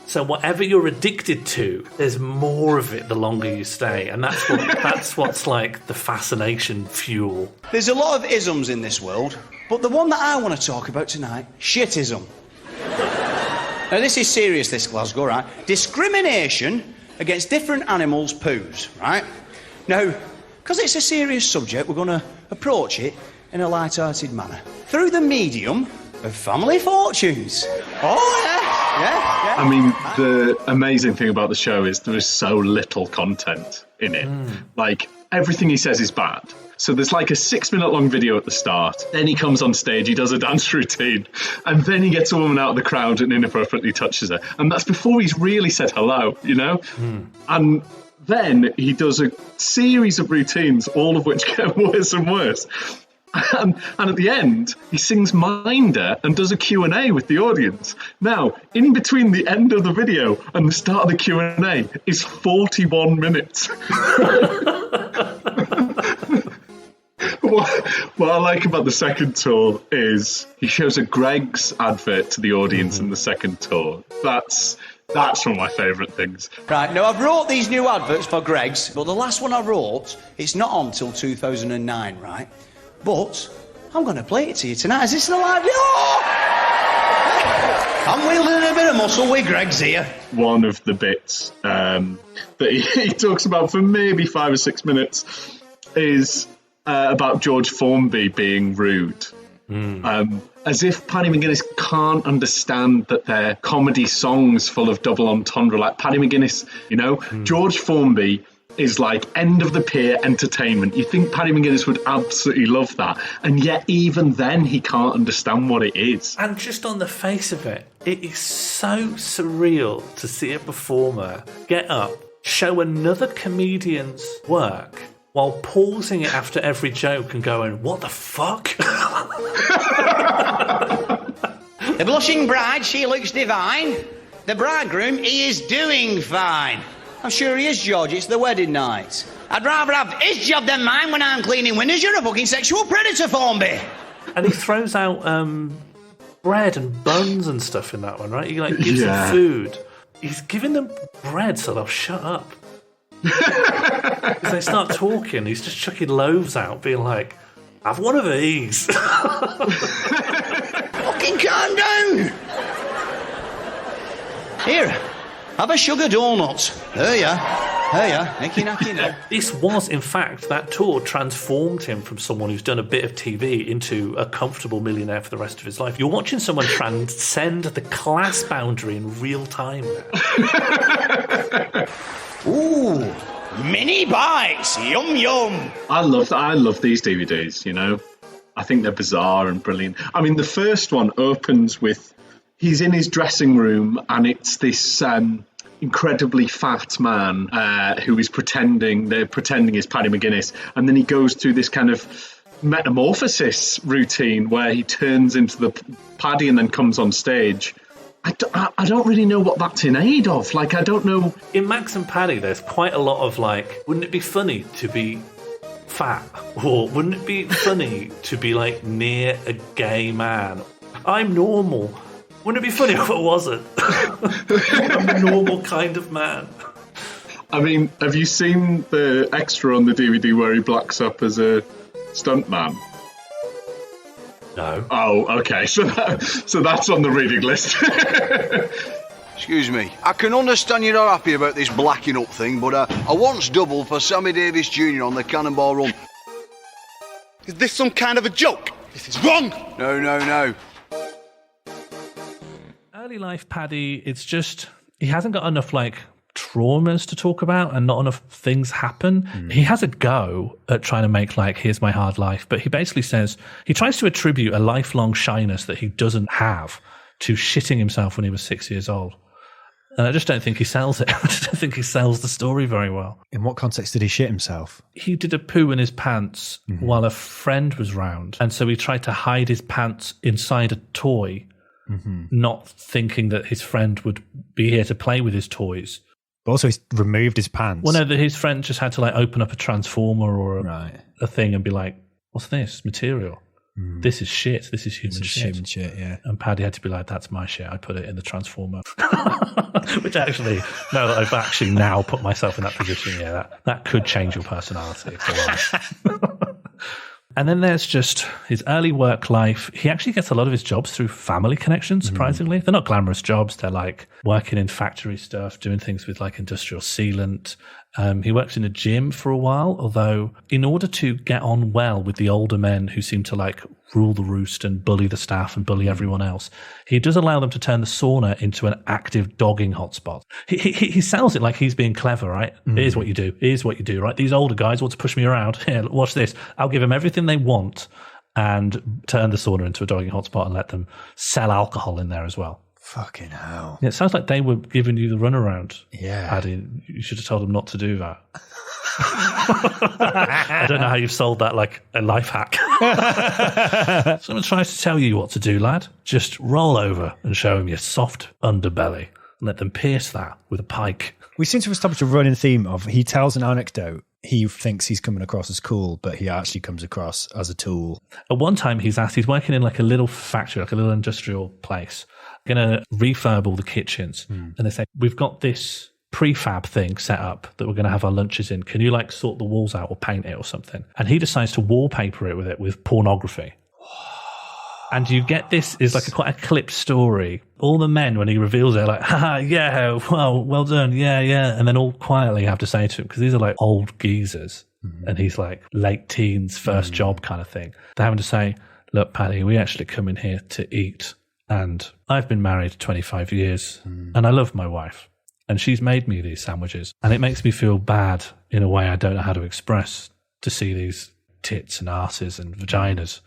So whatever you're addicted to, there's more of it the longer you stay. And that's what's like the fascination fuel. There's a lot of isms in this world, but the one that I want to talk about tonight, shitism. Now this is serious, this, Glasgow, right? Discrimination against different animals' poos, right? Now, because it's a serious subject, we're going to approach it in a light-hearted manner. Through the medium of family fortunes. Oh, yeah. I mean, the amazing thing about the show is there is so little content in it. Like, everything he says is bad. So there's like a 6-minute long video at the start. Then he comes on stage, he does a dance routine, and then he gets a woman out of the crowd and inappropriately touches her. And that's before he's really said hello, you know? And then he does a series of routines, all of which get worse and worse. And at the end, he sings Minder and does a Q&A with the audience. Now, in between the end of the video and the start of the Q&A is 41 minutes. What I like about the second tour is he shows a Greggs advert to the audience in the second tour. That's one of my favourite things. Right, now I've wrote these new adverts for Greggs, but the last one I wrote, it's not on till 2009, right? But I'm going to play it to you tonight. Is this the live? Oh! I'm wielding a bit of muscle with Greggs here. One of the bits that he talks about for maybe 5 or 6 minutes is about George Formby being rude. As if Paddy McGuinness can't understand that they're comedy songs full of double entendre. Like Paddy McGuinness, you know, George Formby is like end of the pier entertainment. You think Paddy McGuinness would absolutely love that, and yet even then he can't understand what it is. And just on the face of it, it is so surreal to see a performer get up, show another comedian's work, while pausing it after every joke and going, what the fuck? The blushing bride, she looks divine. The bridegroom, he is doing fine. I'm sure he is, George. It's the wedding night. I'd rather have his job than mine when I'm cleaning windows. You're a fucking sexual predator, Formby. And he throws out bread and buns and stuff in that one, right? He like gives them food. He's giving them bread so they'll shut up. Because they start talking, he's just chucking loaves out, being like, have one of these. Fucking calm down. Here, have a sugar donut. There you Nicky now. This was, in fact, that tour transformed him from someone who's done a bit of TV into a comfortable millionaire for the rest of his life. You're watching someone transcend the class boundary in real time now. Ooh, mini bites, yum yum. I love these DVDs, you know. I think they're bizarre and brilliant. I mean, the first one opens with he's in his dressing room and it's this incredibly fat man who is pretending is Paddy McGuinness, and then he goes through this kind of metamorphosis routine where he turns into the Paddy and then comes on stage. I don't really know what that's in aid of. Like, I don't know. In Max and Paddy, there's quite a lot of like, wouldn't it be funny to be fat? Or wouldn't it be funny to be like near a gay man? I'm normal. Wouldn't it be funny if I wasn't? I'm a normal kind of man. I mean, have you seen the extra on the DVD where he blacks up as a stuntman? No. Oh, okay. So that's on the reading list. Excuse me. I can understand you're not happy about this blacking up thing, but I once doubled for Sammy Davis Jr. on the Cannonball Run. Is this some kind of a joke? This is wrong. No. Early life Paddy, it's just, he hasn't got enough like traumas to talk about and not enough things happen. He has a go at trying to make like, here's my hard life, but he basically says, he tries to attribute a lifelong shyness that he doesn't have to shitting himself when he was 6 years old. And I just don't think he sells it. I just don't think he sells the story very well. In what context did he shit himself? He did a poo in his pants while a friend was round. And so he tried to hide his pants inside a toy, not thinking that his friend would be here to play with his toys. But also, he's removed his pants. Well, no, his friend just had to like open up a transformer or a thing and be like, what's this material? This is shit. This is human shit. Human shit, yeah. And Paddy had to be like, that's my shit. I put it in the transformer. Which actually, now that I've actually now put myself in that position, yeah, that could change your personality for life. And then there's just his early work life. He actually gets a lot of his jobs through family connections, surprisingly. They're not glamorous jobs. They're like working in factory stuff, doing things with like industrial sealant. He works in a gym for a while, although in order to get on well with the older men who seem to like rule the roost and bully the staff and bully everyone else, he does allow them to turn the sauna into an active dogging hotspot. He sells it like he's being clever, right? Here's what you do. Here's what you do, right? These older guys want to push me around. Here, watch this. I'll give them everything they want and turn the sauna into a dogging hotspot and let them sell alcohol in there as well. Fucking hell. Yeah, it sounds like they were giving you the runaround. Yeah. Paddy, you should have told them not to do that. I don't know how you've sold that like a life hack. Someone tries to tell you what to do, lad. Just roll over and show them your soft underbelly and let them pierce that with a pike. We seem to have established a running theme of he tells an anecdote. He thinks he's coming across as cool, but he actually comes across as a tool. At one time, he's working in like a little factory, like a little industrial place. Going to refurb all the kitchens. And they say, we've got this prefab thing set up that we're going to have our lunches in. Can you like sort the walls out or paint it or something? And he decides to wallpaper it with pornography. And you get this is like quite a clipped story. All the men, when he reveals it, are like, haha, yeah, well done, yeah. And then all quietly have to say to him, because these are like old geezers. And he's like late teens, first job kind of thing. They're having to say, look, Paddy, we actually come in here to eat. And I've been married 25 years and I love my wife and she's made me these sandwiches and it makes me feel bad in a way I don't know how to express to see these tits and arses and vaginas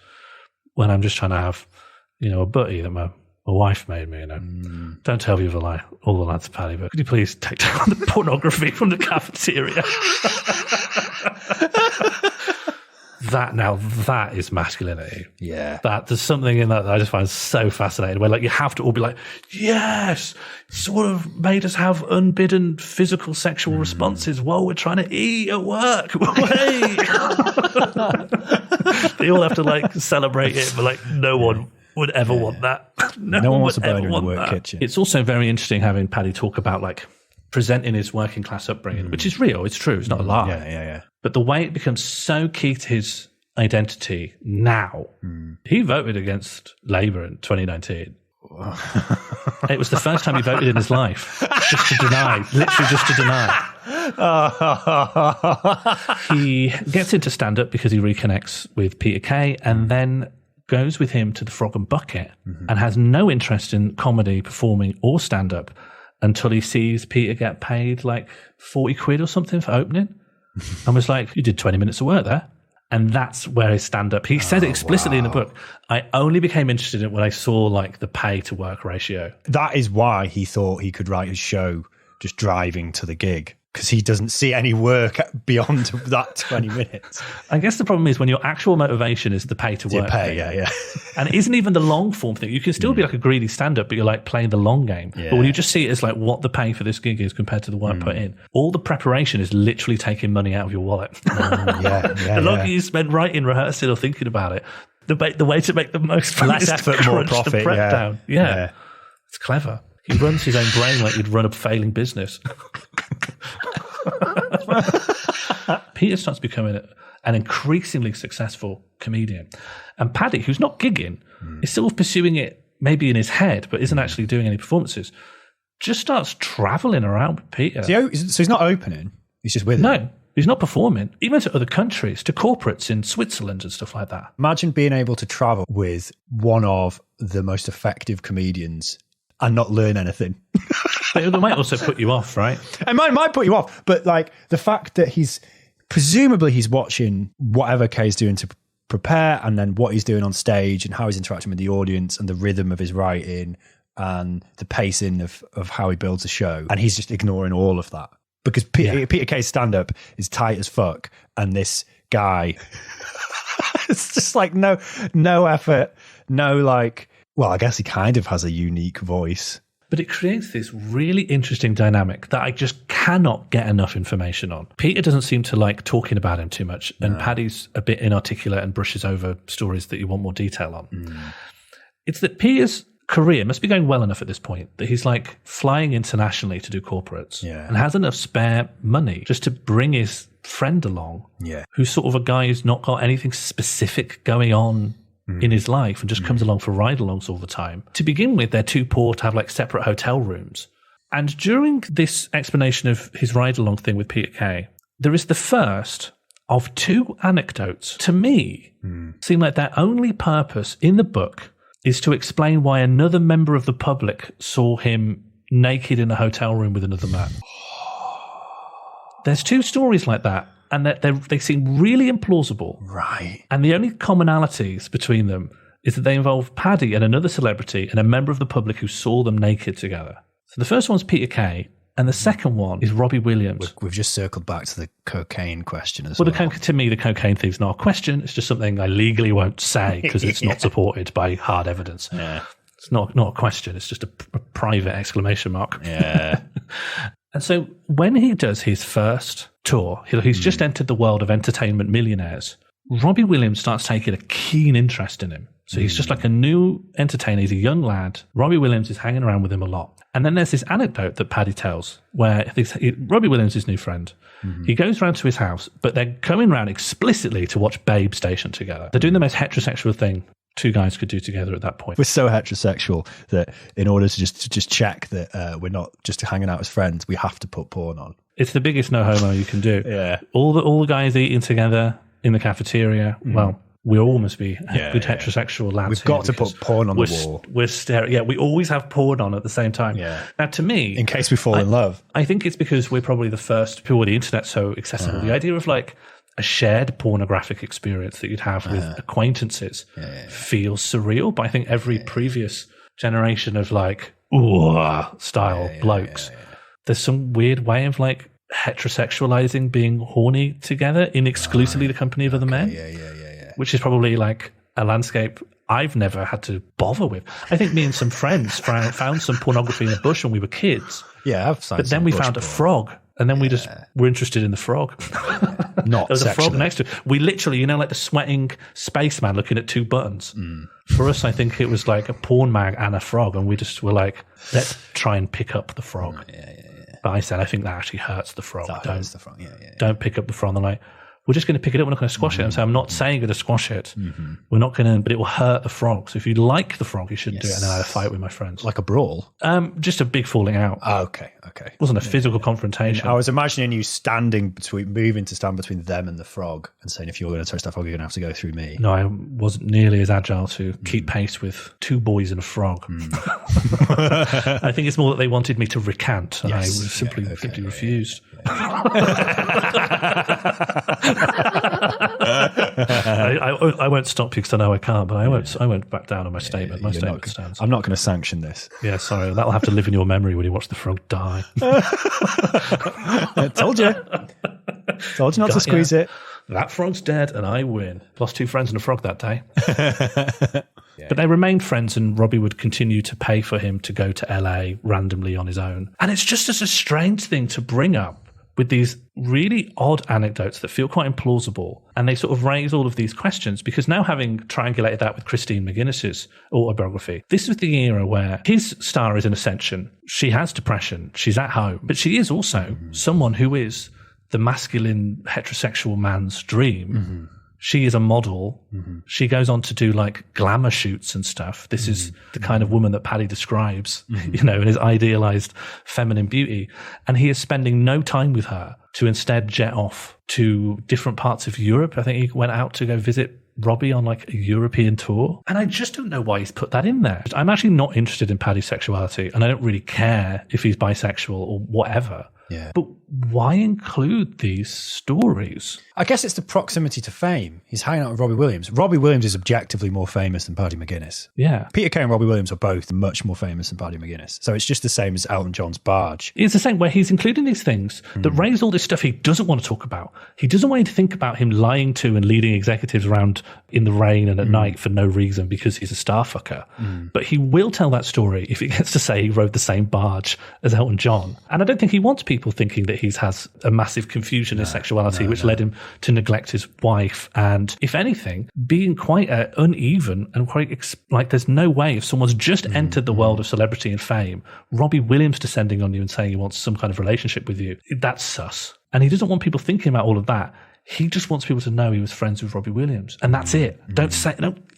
when I'm just trying to have, a butty that my wife made me, Don't tell you all the lads, Paddy, but could you please take down the pornography from the cafeteria? that is masculinity. Yeah. That there's something in that I just find so fascinating, where like you have to all be like, yes, sort of made us have unbidden physical sexual responses while we're trying to eat at work. They all have to like celebrate it, but like no one would ever want that. No one wants to burn in the work kitchen. It's also very interesting having Paddy talk about like presenting his working class upbringing, which is real, it's true, it's not a lie. Yeah. But the way it becomes so key to his identity now, he voted against Labour in 2019. It was the first time he voted in his life, just to deny, literally just to deny. He gets into stand-up because he reconnects with Peter Kay and then goes with him to the Frog and Bucket and has no interest in comedy, performing or stand-up until he sees Peter get paid like 40 quid or something for opening and was like, you did 20 minutes of work there. And that's where his stand-up, he said it explicitly in the book, I only became interested in it when I saw like the pay to work ratio. That is why he thought he could write his show just driving to the gig, because he doesn't see any work beyond that 20 minutes. I guess the problem is when your actual motivation is the pay to work thing. Yeah. And it isn't even the long form thing. You can still be like a greedy stand-up, but you're like playing the long game. Yeah. But when you just see it as like what the pay for this gig is compared to the work put in, all the preparation is literally taking money out of your wallet. The longer you spend writing, rehearsing or thinking about it, the way to make the most money less is effort, to more crunch profit. the prep down. Yeah. It's clever. He runs his own brain like you'd run a failing business. Peter starts becoming an increasingly successful comedian. And Paddy, who's not gigging, is still pursuing it maybe in his head, but isn't actually doing any performances, just starts travelling around with Peter. So he's not opening, he's just with him? No, he's not performing, even to other countries, to corporates in Switzerland and stuff like that. Imagine being able to travel with one of the most effective comedians and not learn anything. They might also put you off, right? It might put you off, but like the fact that he's watching whatever Kay's doing to prepare, and then what he's doing on stage and how he's interacting with the audience and the rhythm of his writing and the pacing of how he builds a show, and he's just ignoring all of that because Peter Kay's stand-up is tight as fuck, and this guy it's just like no effort, no like. Well, I guess he kind of has a unique voice. But it creates this really interesting dynamic that I just cannot get enough information on. Peter doesn't seem to like talking about him too much, and Paddy's a bit inarticulate and brushes over stories that you want more detail on. It's that Peter's career must be going well enough at this point that he's like flying internationally to do corporates and has enough spare money just to bring his friend along, who's sort of a guy who's not got anything specific going on in his life and just comes along for ride-alongs all the time. To begin with, they're too poor to have like separate hotel rooms. And during this explanation of his ride-along thing with Peter Kay, there is the first of two anecdotes, to me, seem like their only purpose in the book is to explain why another member of the public saw him naked in a hotel room with another man. There's two stories like that, and they seem really implausible. Right. And the only commonalities between them is that they involve Paddy and another celebrity and a member of the public who saw them naked together. So the first one's Peter Kay, and the second one is Robbie Williams. We've just circled back to the cocaine question as well. To me, the cocaine thing's not a question. It's just something I legally won't say because it's not supported by hard evidence. Yeah. It's not a question. It's just a private exclamation mark. Yeah. And so when he does his first tour, he's just entered the world of entertainment millionaires. Robbie Williams starts taking a keen interest in him. So he's just like a new entertainer. He's a young lad. Robbie Williams is hanging around with him a lot. And then there's this anecdote that Paddy tells where Robbie Williams is his new friend. He goes round to his house, but they're coming round explicitly to watch Babe Station together. They're doing the most heterosexual thing two guys could do together at that point. We're so heterosexual that in order to just check that we're not just hanging out as friends, we have to put porn on. It's the biggest no homo you can do. Yeah. All the guys eating together in the cafeteria. Well, we all must be good heterosexual lads. We've got to put porn on the wall. We're staring. Yeah, we always have porn on at the same time. Yeah. Now, to me, in case we fall in love, I think it's because we're probably the first people with the internet so accessible. The idea of like a shared pornographic experience that you'd have with acquaintances feels surreal. But I think every previous generation of like style blokes, there's some weird way of like heterosexualizing being horny together in exclusively the company of other men. which is probably like a landscape I've never had to bother with. I think me and some friends found some pornography in the bush when we were kids. Yeah, I've but then we found a frog, and then we just were interested in the frog. Not there was a frog sexually. next to it. We literally, like the sweating spaceman looking at two buttons. For us, I think it was like a porn mag and a frog, and we just were like, let's try and pick up the frog. But I said, I think that actually hurts the frog. That hurts the frog. Don't pick up the frog. And they're like, we're just going to pick it up. We're not going to squash it. And so I'm not saying going to squash it. We're not going to, but it will hurt the frog. So if you like the frog, you shouldn't do it. And then I had a fight with my friends. Like a brawl? Just a big falling out. Oh, okay. It wasn't a physical confrontation. I was imagining you moving to stand between them and the frog and saying, if you're going to touch that frog, you're going to have to go through me. No, I wasn't nearly as agile to keep pace with two boys and a frog. I think it's more that they wanted me to recant, and I was simply refused. I won't stop you because I know I can't, but I won't back down on my statement. My statement stands. I'm not going to sanction this. Yeah, sorry. That'll have to live in your memory when you watch the frog die. I told you. Told you not to squeeze it. That frog's dead and I win. Lost 2 friends and a frog that day. But they remained friends, and Robbie would continue to pay for him to go to LA randomly on his own. And it's just as a strange thing to bring up with these really odd anecdotes that feel quite implausible. And they sort of raise all of these questions, because now, having triangulated that with Christine McGuinness's autobiography, this was the era where his star is in ascension. She has depression. She's at home. But she is also someone who is the masculine heterosexual man's dream. She is a model. She goes on to do like glamour shoots and stuff. This is the kind of woman that Paddy describes, in his idealized feminine beauty. And he is spending no time with her to instead jet off to different parts of Europe. I think he went out to go visit Robbie on like a European tour. And I just don't know why he's put that in there. I'm actually not interested in Paddy's sexuality, and I don't really care if he's bisexual or whatever. Yeah. But why include these stories? I guess it's the proximity to fame. He's hanging out with Robbie Williams. Robbie Williams is objectively more famous than Paddy McGuinness. Yeah. Peter Kay and Robbie Williams are both much more famous than Paddy McGuinness. So it's just the same as Elton John's barge. It's the same where he's including these things that raise all this stuff he doesn't want to talk about. He doesn't want you to think about him lying to and leading executives around in the rain and at night for no reason because he's a star fucker. But he will tell that story if he gets to say he rode the same barge as Elton John. And I don't think he wants people thinking that he has a massive confusion in sexuality, which led him to neglect his wife. And if anything, being quite uneven and quite like there's no way, if someone's just entered the world of celebrity and fame, Robbie Williams descending on you and saying he wants some kind of relationship with you, that's sus. And he doesn't want people thinking about all of that. He just wants people to know he was friends with Robbie Williams, and that's it. Don't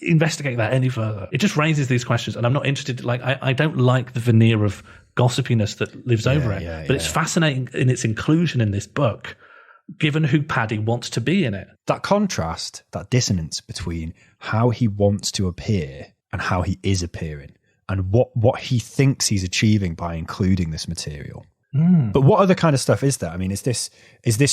investigate that any further. It just raises these questions, and I'm not interested. Like I don't like the veneer of gossipiness that lives over it, but it's fascinating in its inclusion in this book, given who Paddy wants to be in it. That contrast, that dissonance between how he wants to appear and how he is appearing, and what he thinks he's achieving by including this material. But what other kind of stuff is there? I mean, is this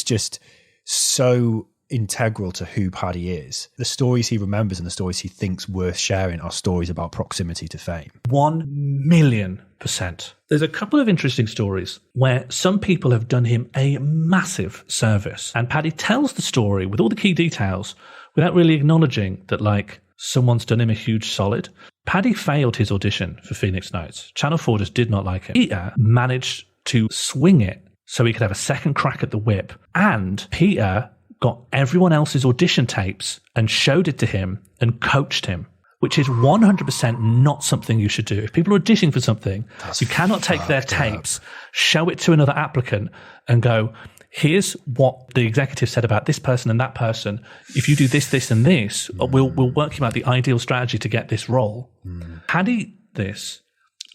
just so integral to who Paddy is? The stories he remembers and the stories he thinks worth sharing are stories about proximity to fame. 1,000,000%. There's a couple of interesting stories where some people have done him a massive service, and Paddy tells the story with all the key details without really acknowledging that, like, someone's done him a huge solid. Paddy failed his audition for Phoenix Nights. Channel 4 just did not like him. Peter managed to swing it so he could have a second crack at the whip, and Peter got everyone else's audition tapes and showed it to him and coached him, which is 100% not something you should do. If people are auditioning for something, you cannot take their tapes, show it to another applicant and go, here's what the executive said about this person and that person. If you do this, this and this, we'll work you out the ideal strategy to get this role. Paddy this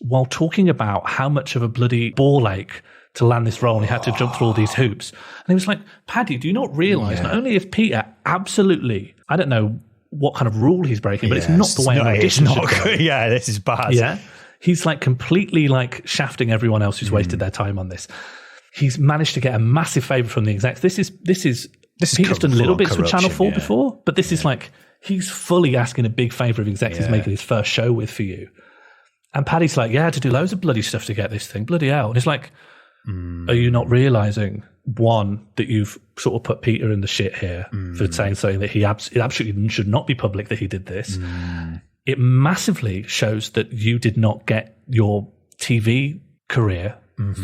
while talking about how much of a bloody ball ache to land this role, and he had to jump through all these hoops. And he was like, Paddy, do you not realise not only is Peter absolutely, I don't know what kind of rule he's breaking, but it's not the way an audition should go. Yeah, this is bad. Yeah. He's like completely like shafting everyone else who's wasted their time on this. He's managed to get a massive favour from the execs. This is Peter's done little bits with Channel 4 before, but this is like, he's fully asking a big favour of execs he's making his first show with for you. And Paddy's like, yeah, I had to do loads of bloody stuff to get this thing. Bloody hell. And it's like, Are you not realizing, one, that you've sort of put Peter in the shit here for saying something that it absolutely should not be public that he did this? It massively shows that you did not get your TV career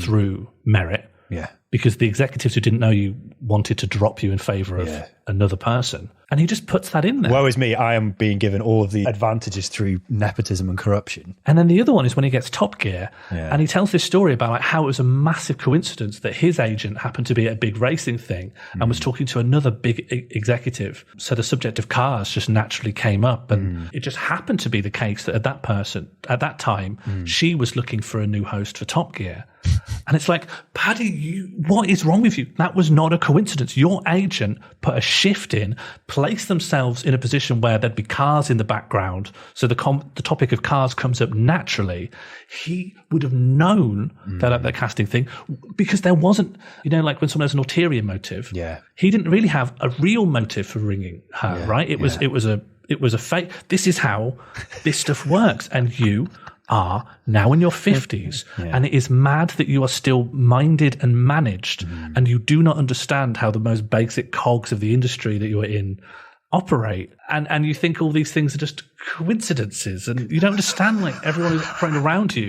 through merit. Yeah. Because the executives who didn't know you wanted to drop you in favour of another person. And he just puts that in there. Woe is me, I am being given all of the advantages through nepotism and corruption. And then the other one is when he gets Top Gear, and he tells this story about like how it was a massive coincidence that his agent happened to be at a big racing thing and was talking to another big executive. So the subject of cars just naturally came up, and it just happened to be the case that at that time, she was looking for a new host for Top Gear. And it's like, Paddy, what is wrong with you? That was not a coincidence. Your agent put a shift in, placed themselves in a position where there'd be cars in the background. So the topic of cars comes up naturally. He would have known that casting thing, because there wasn't, like when someone has an ulterior motive. Yeah. He didn't really have a real motive for ringing her, right? It was a fake. This is how this stuff works. And you are now in your 50s, and it is mad that you are still minded and managed, and you do not understand how the most basic cogs of the industry that you're in operate, and you think all these things are just coincidences, and you don't understand like everyone is operating around you.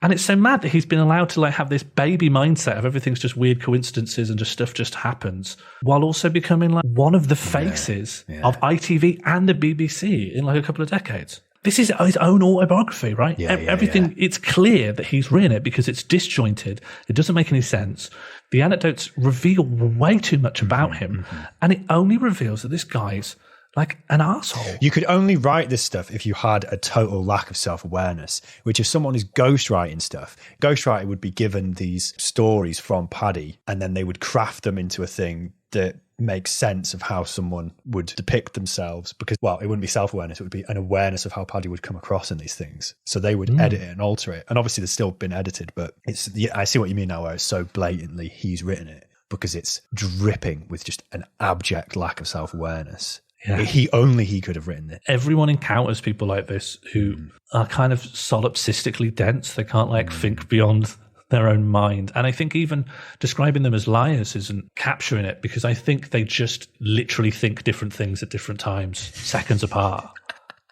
And it's so mad that he's been allowed to like have this baby mindset of everything's just weird coincidences and just stuff just happens, while also becoming like one of the faces of ITV and the BBC in like a couple of decades. This is his own autobiography, right? Everything, it's clear that he's written it because it's disjointed. It doesn't make any sense. The anecdotes reveal way too much about him. And it only reveals that this guy's like an arsehole. You could only write this stuff if you had a total lack of self-awareness, which if someone is ghostwriting stuff, ghostwriter would be given these stories from Paddy, and then they would craft them into a thing that makes sense of how someone would depict themselves, because, well, it wouldn't be self-awareness, it would be an awareness of how Paddy would come across in these things. So they would edit it and alter it. And obviously there's still been edited, but it's, I see what you mean now, where it's so blatantly he's written it, because it's dripping with just an abject lack of self-awareness. Yeah. He could have written it. Everyone encounters people like this who are kind of solipsistically dense. They can't like think beyond their own mind. And I think even describing them as liars isn't capturing it, because I think they just literally think different things at different times, seconds apart.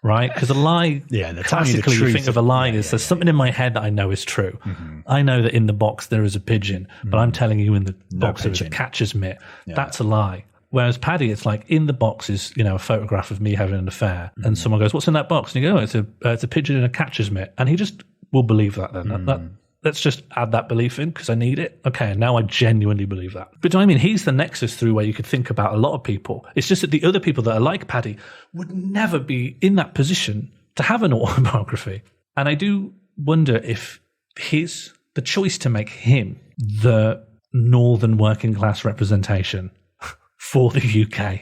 Right? Because a lie, classically you think of a lie as there's something in my head that I know is true. I know that in the box there is a pigeon, but I'm telling you in the box there is a catcher's mitt. That's a lie. Whereas Paddy, it's like in the box is, a photograph of me having an affair, and someone goes, "What's in that box?" And you go, "Oh, it's a pigeon in a catcher's mitt," and he just will believe that. Then let's just add that belief in because I need it. Okay, and now I genuinely believe that. But do you know what I mean? He's the nexus through where you could think about a lot of people. It's just that the other people that are like Paddy would never be in that position to have an autobiography. And I do wonder if the choice to make him the northern working class representation for the UK.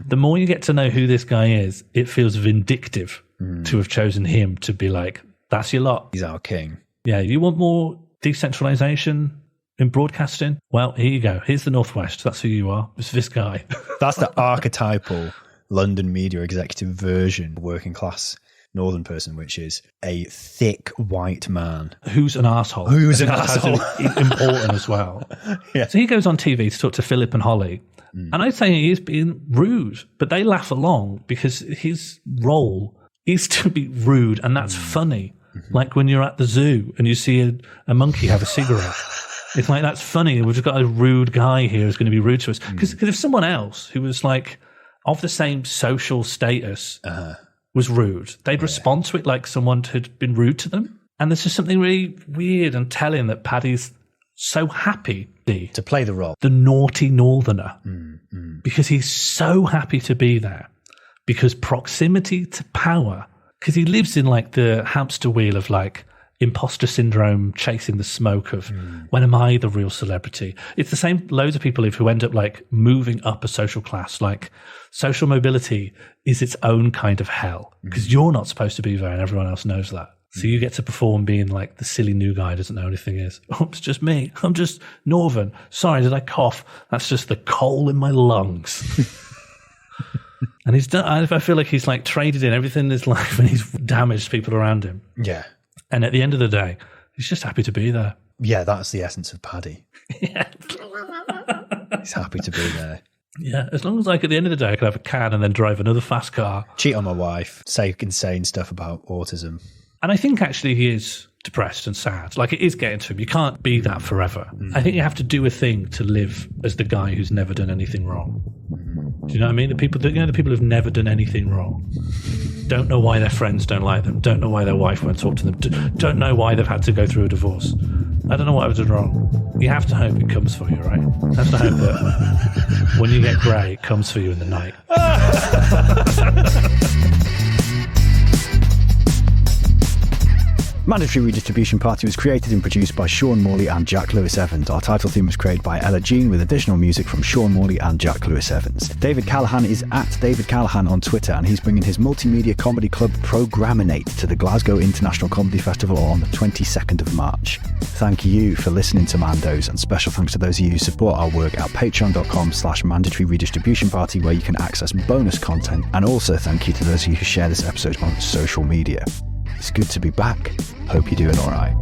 The more you get to know who this guy is, it feels vindictive to have chosen him to be like, that's your lot. He's our king. Yeah, you want more decentralization in broadcasting? Well, here you go. Here's the Northwest. That's who you are. It's this guy. That's the archetypal London media executive version of working class northern person, which is a thick white man who's an asshole. Important as well. Yeah. So he goes on TV to talk to Philip and Holly, and I'd say he is being rude, but they laugh along because his role is to be rude, and that's funny. Like when you're at the zoo and you see a monkey have a cigarette. It's like, that's funny. We've just got a rude guy here who's going to be rude to us. Because if someone else who was like of the same social status was rude, they'd respond to it like someone had been rude to them. And there's just something really weird and telling that Paddy's so happy to play the role, the naughty northerner, because he's so happy to be there, because proximity to power, because he lives in like the hamster wheel of like imposter syndrome, chasing the smoke of when am I the real celebrity? It's the same loads of people who end up like moving up a social class. Like social mobility is its own kind of hell because you're not supposed to be there and everyone else knows that. So you get to perform being like the silly new guy who doesn't know anything is. Oh, it's just me. I'm just northern. Sorry, did I cough? That's just the coal in my lungs. And he's done. I feel like he's like traded in everything in his life and he's damaged people around him. Yeah. And at the end of the day, he's just happy to be there. Yeah, that's the essence of Paddy. Yeah. He's happy to be there. Yeah, as long as like at the end of the day I can have a can and then drive another fast car. Cheat on my wife, say insane stuff about autism. And I think actually he is depressed and sad. Like, it is getting to him. You can't be that forever. I think you have to do a thing to live as the guy who's never done anything wrong. Do you know what I mean? The people who've never done anything wrong, don't know why their friends don't like them, don't know why their wife won't talk to them, don't know why they've had to go through a divorce. I don't know what I've done wrong. You have to hope it comes for you, right? You have to hope that when you get grey, it comes for you in the night. Mandatory Redistribution Party was created and produced by Sean Morley and Jack Lewis Evans. Our title theme was created by Ella Jean with additional music from Sean Morley and Jack Lewis Evans. David Callahan is at David Callahan on Twitter, and he's bringing his multimedia comedy club Programinate to the Glasgow International Comedy Festival on the 22nd of March. Thank you for listening to Mandos, and special thanks to those of you who support our work at patreon.com/mandatory redistribution party, where you can access bonus content, and also thank you to those of you who share this episode on social media. It's good to be back. Hope you're doing all right.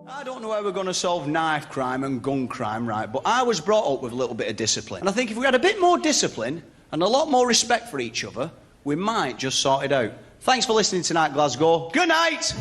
I don't know how we're going to solve knife crime and gun crime, right, but I was brought up with a little bit of discipline. And I think if we had a bit more discipline and a lot more respect for each other, we might just sort it out. Thanks for listening tonight, Glasgow. Good night!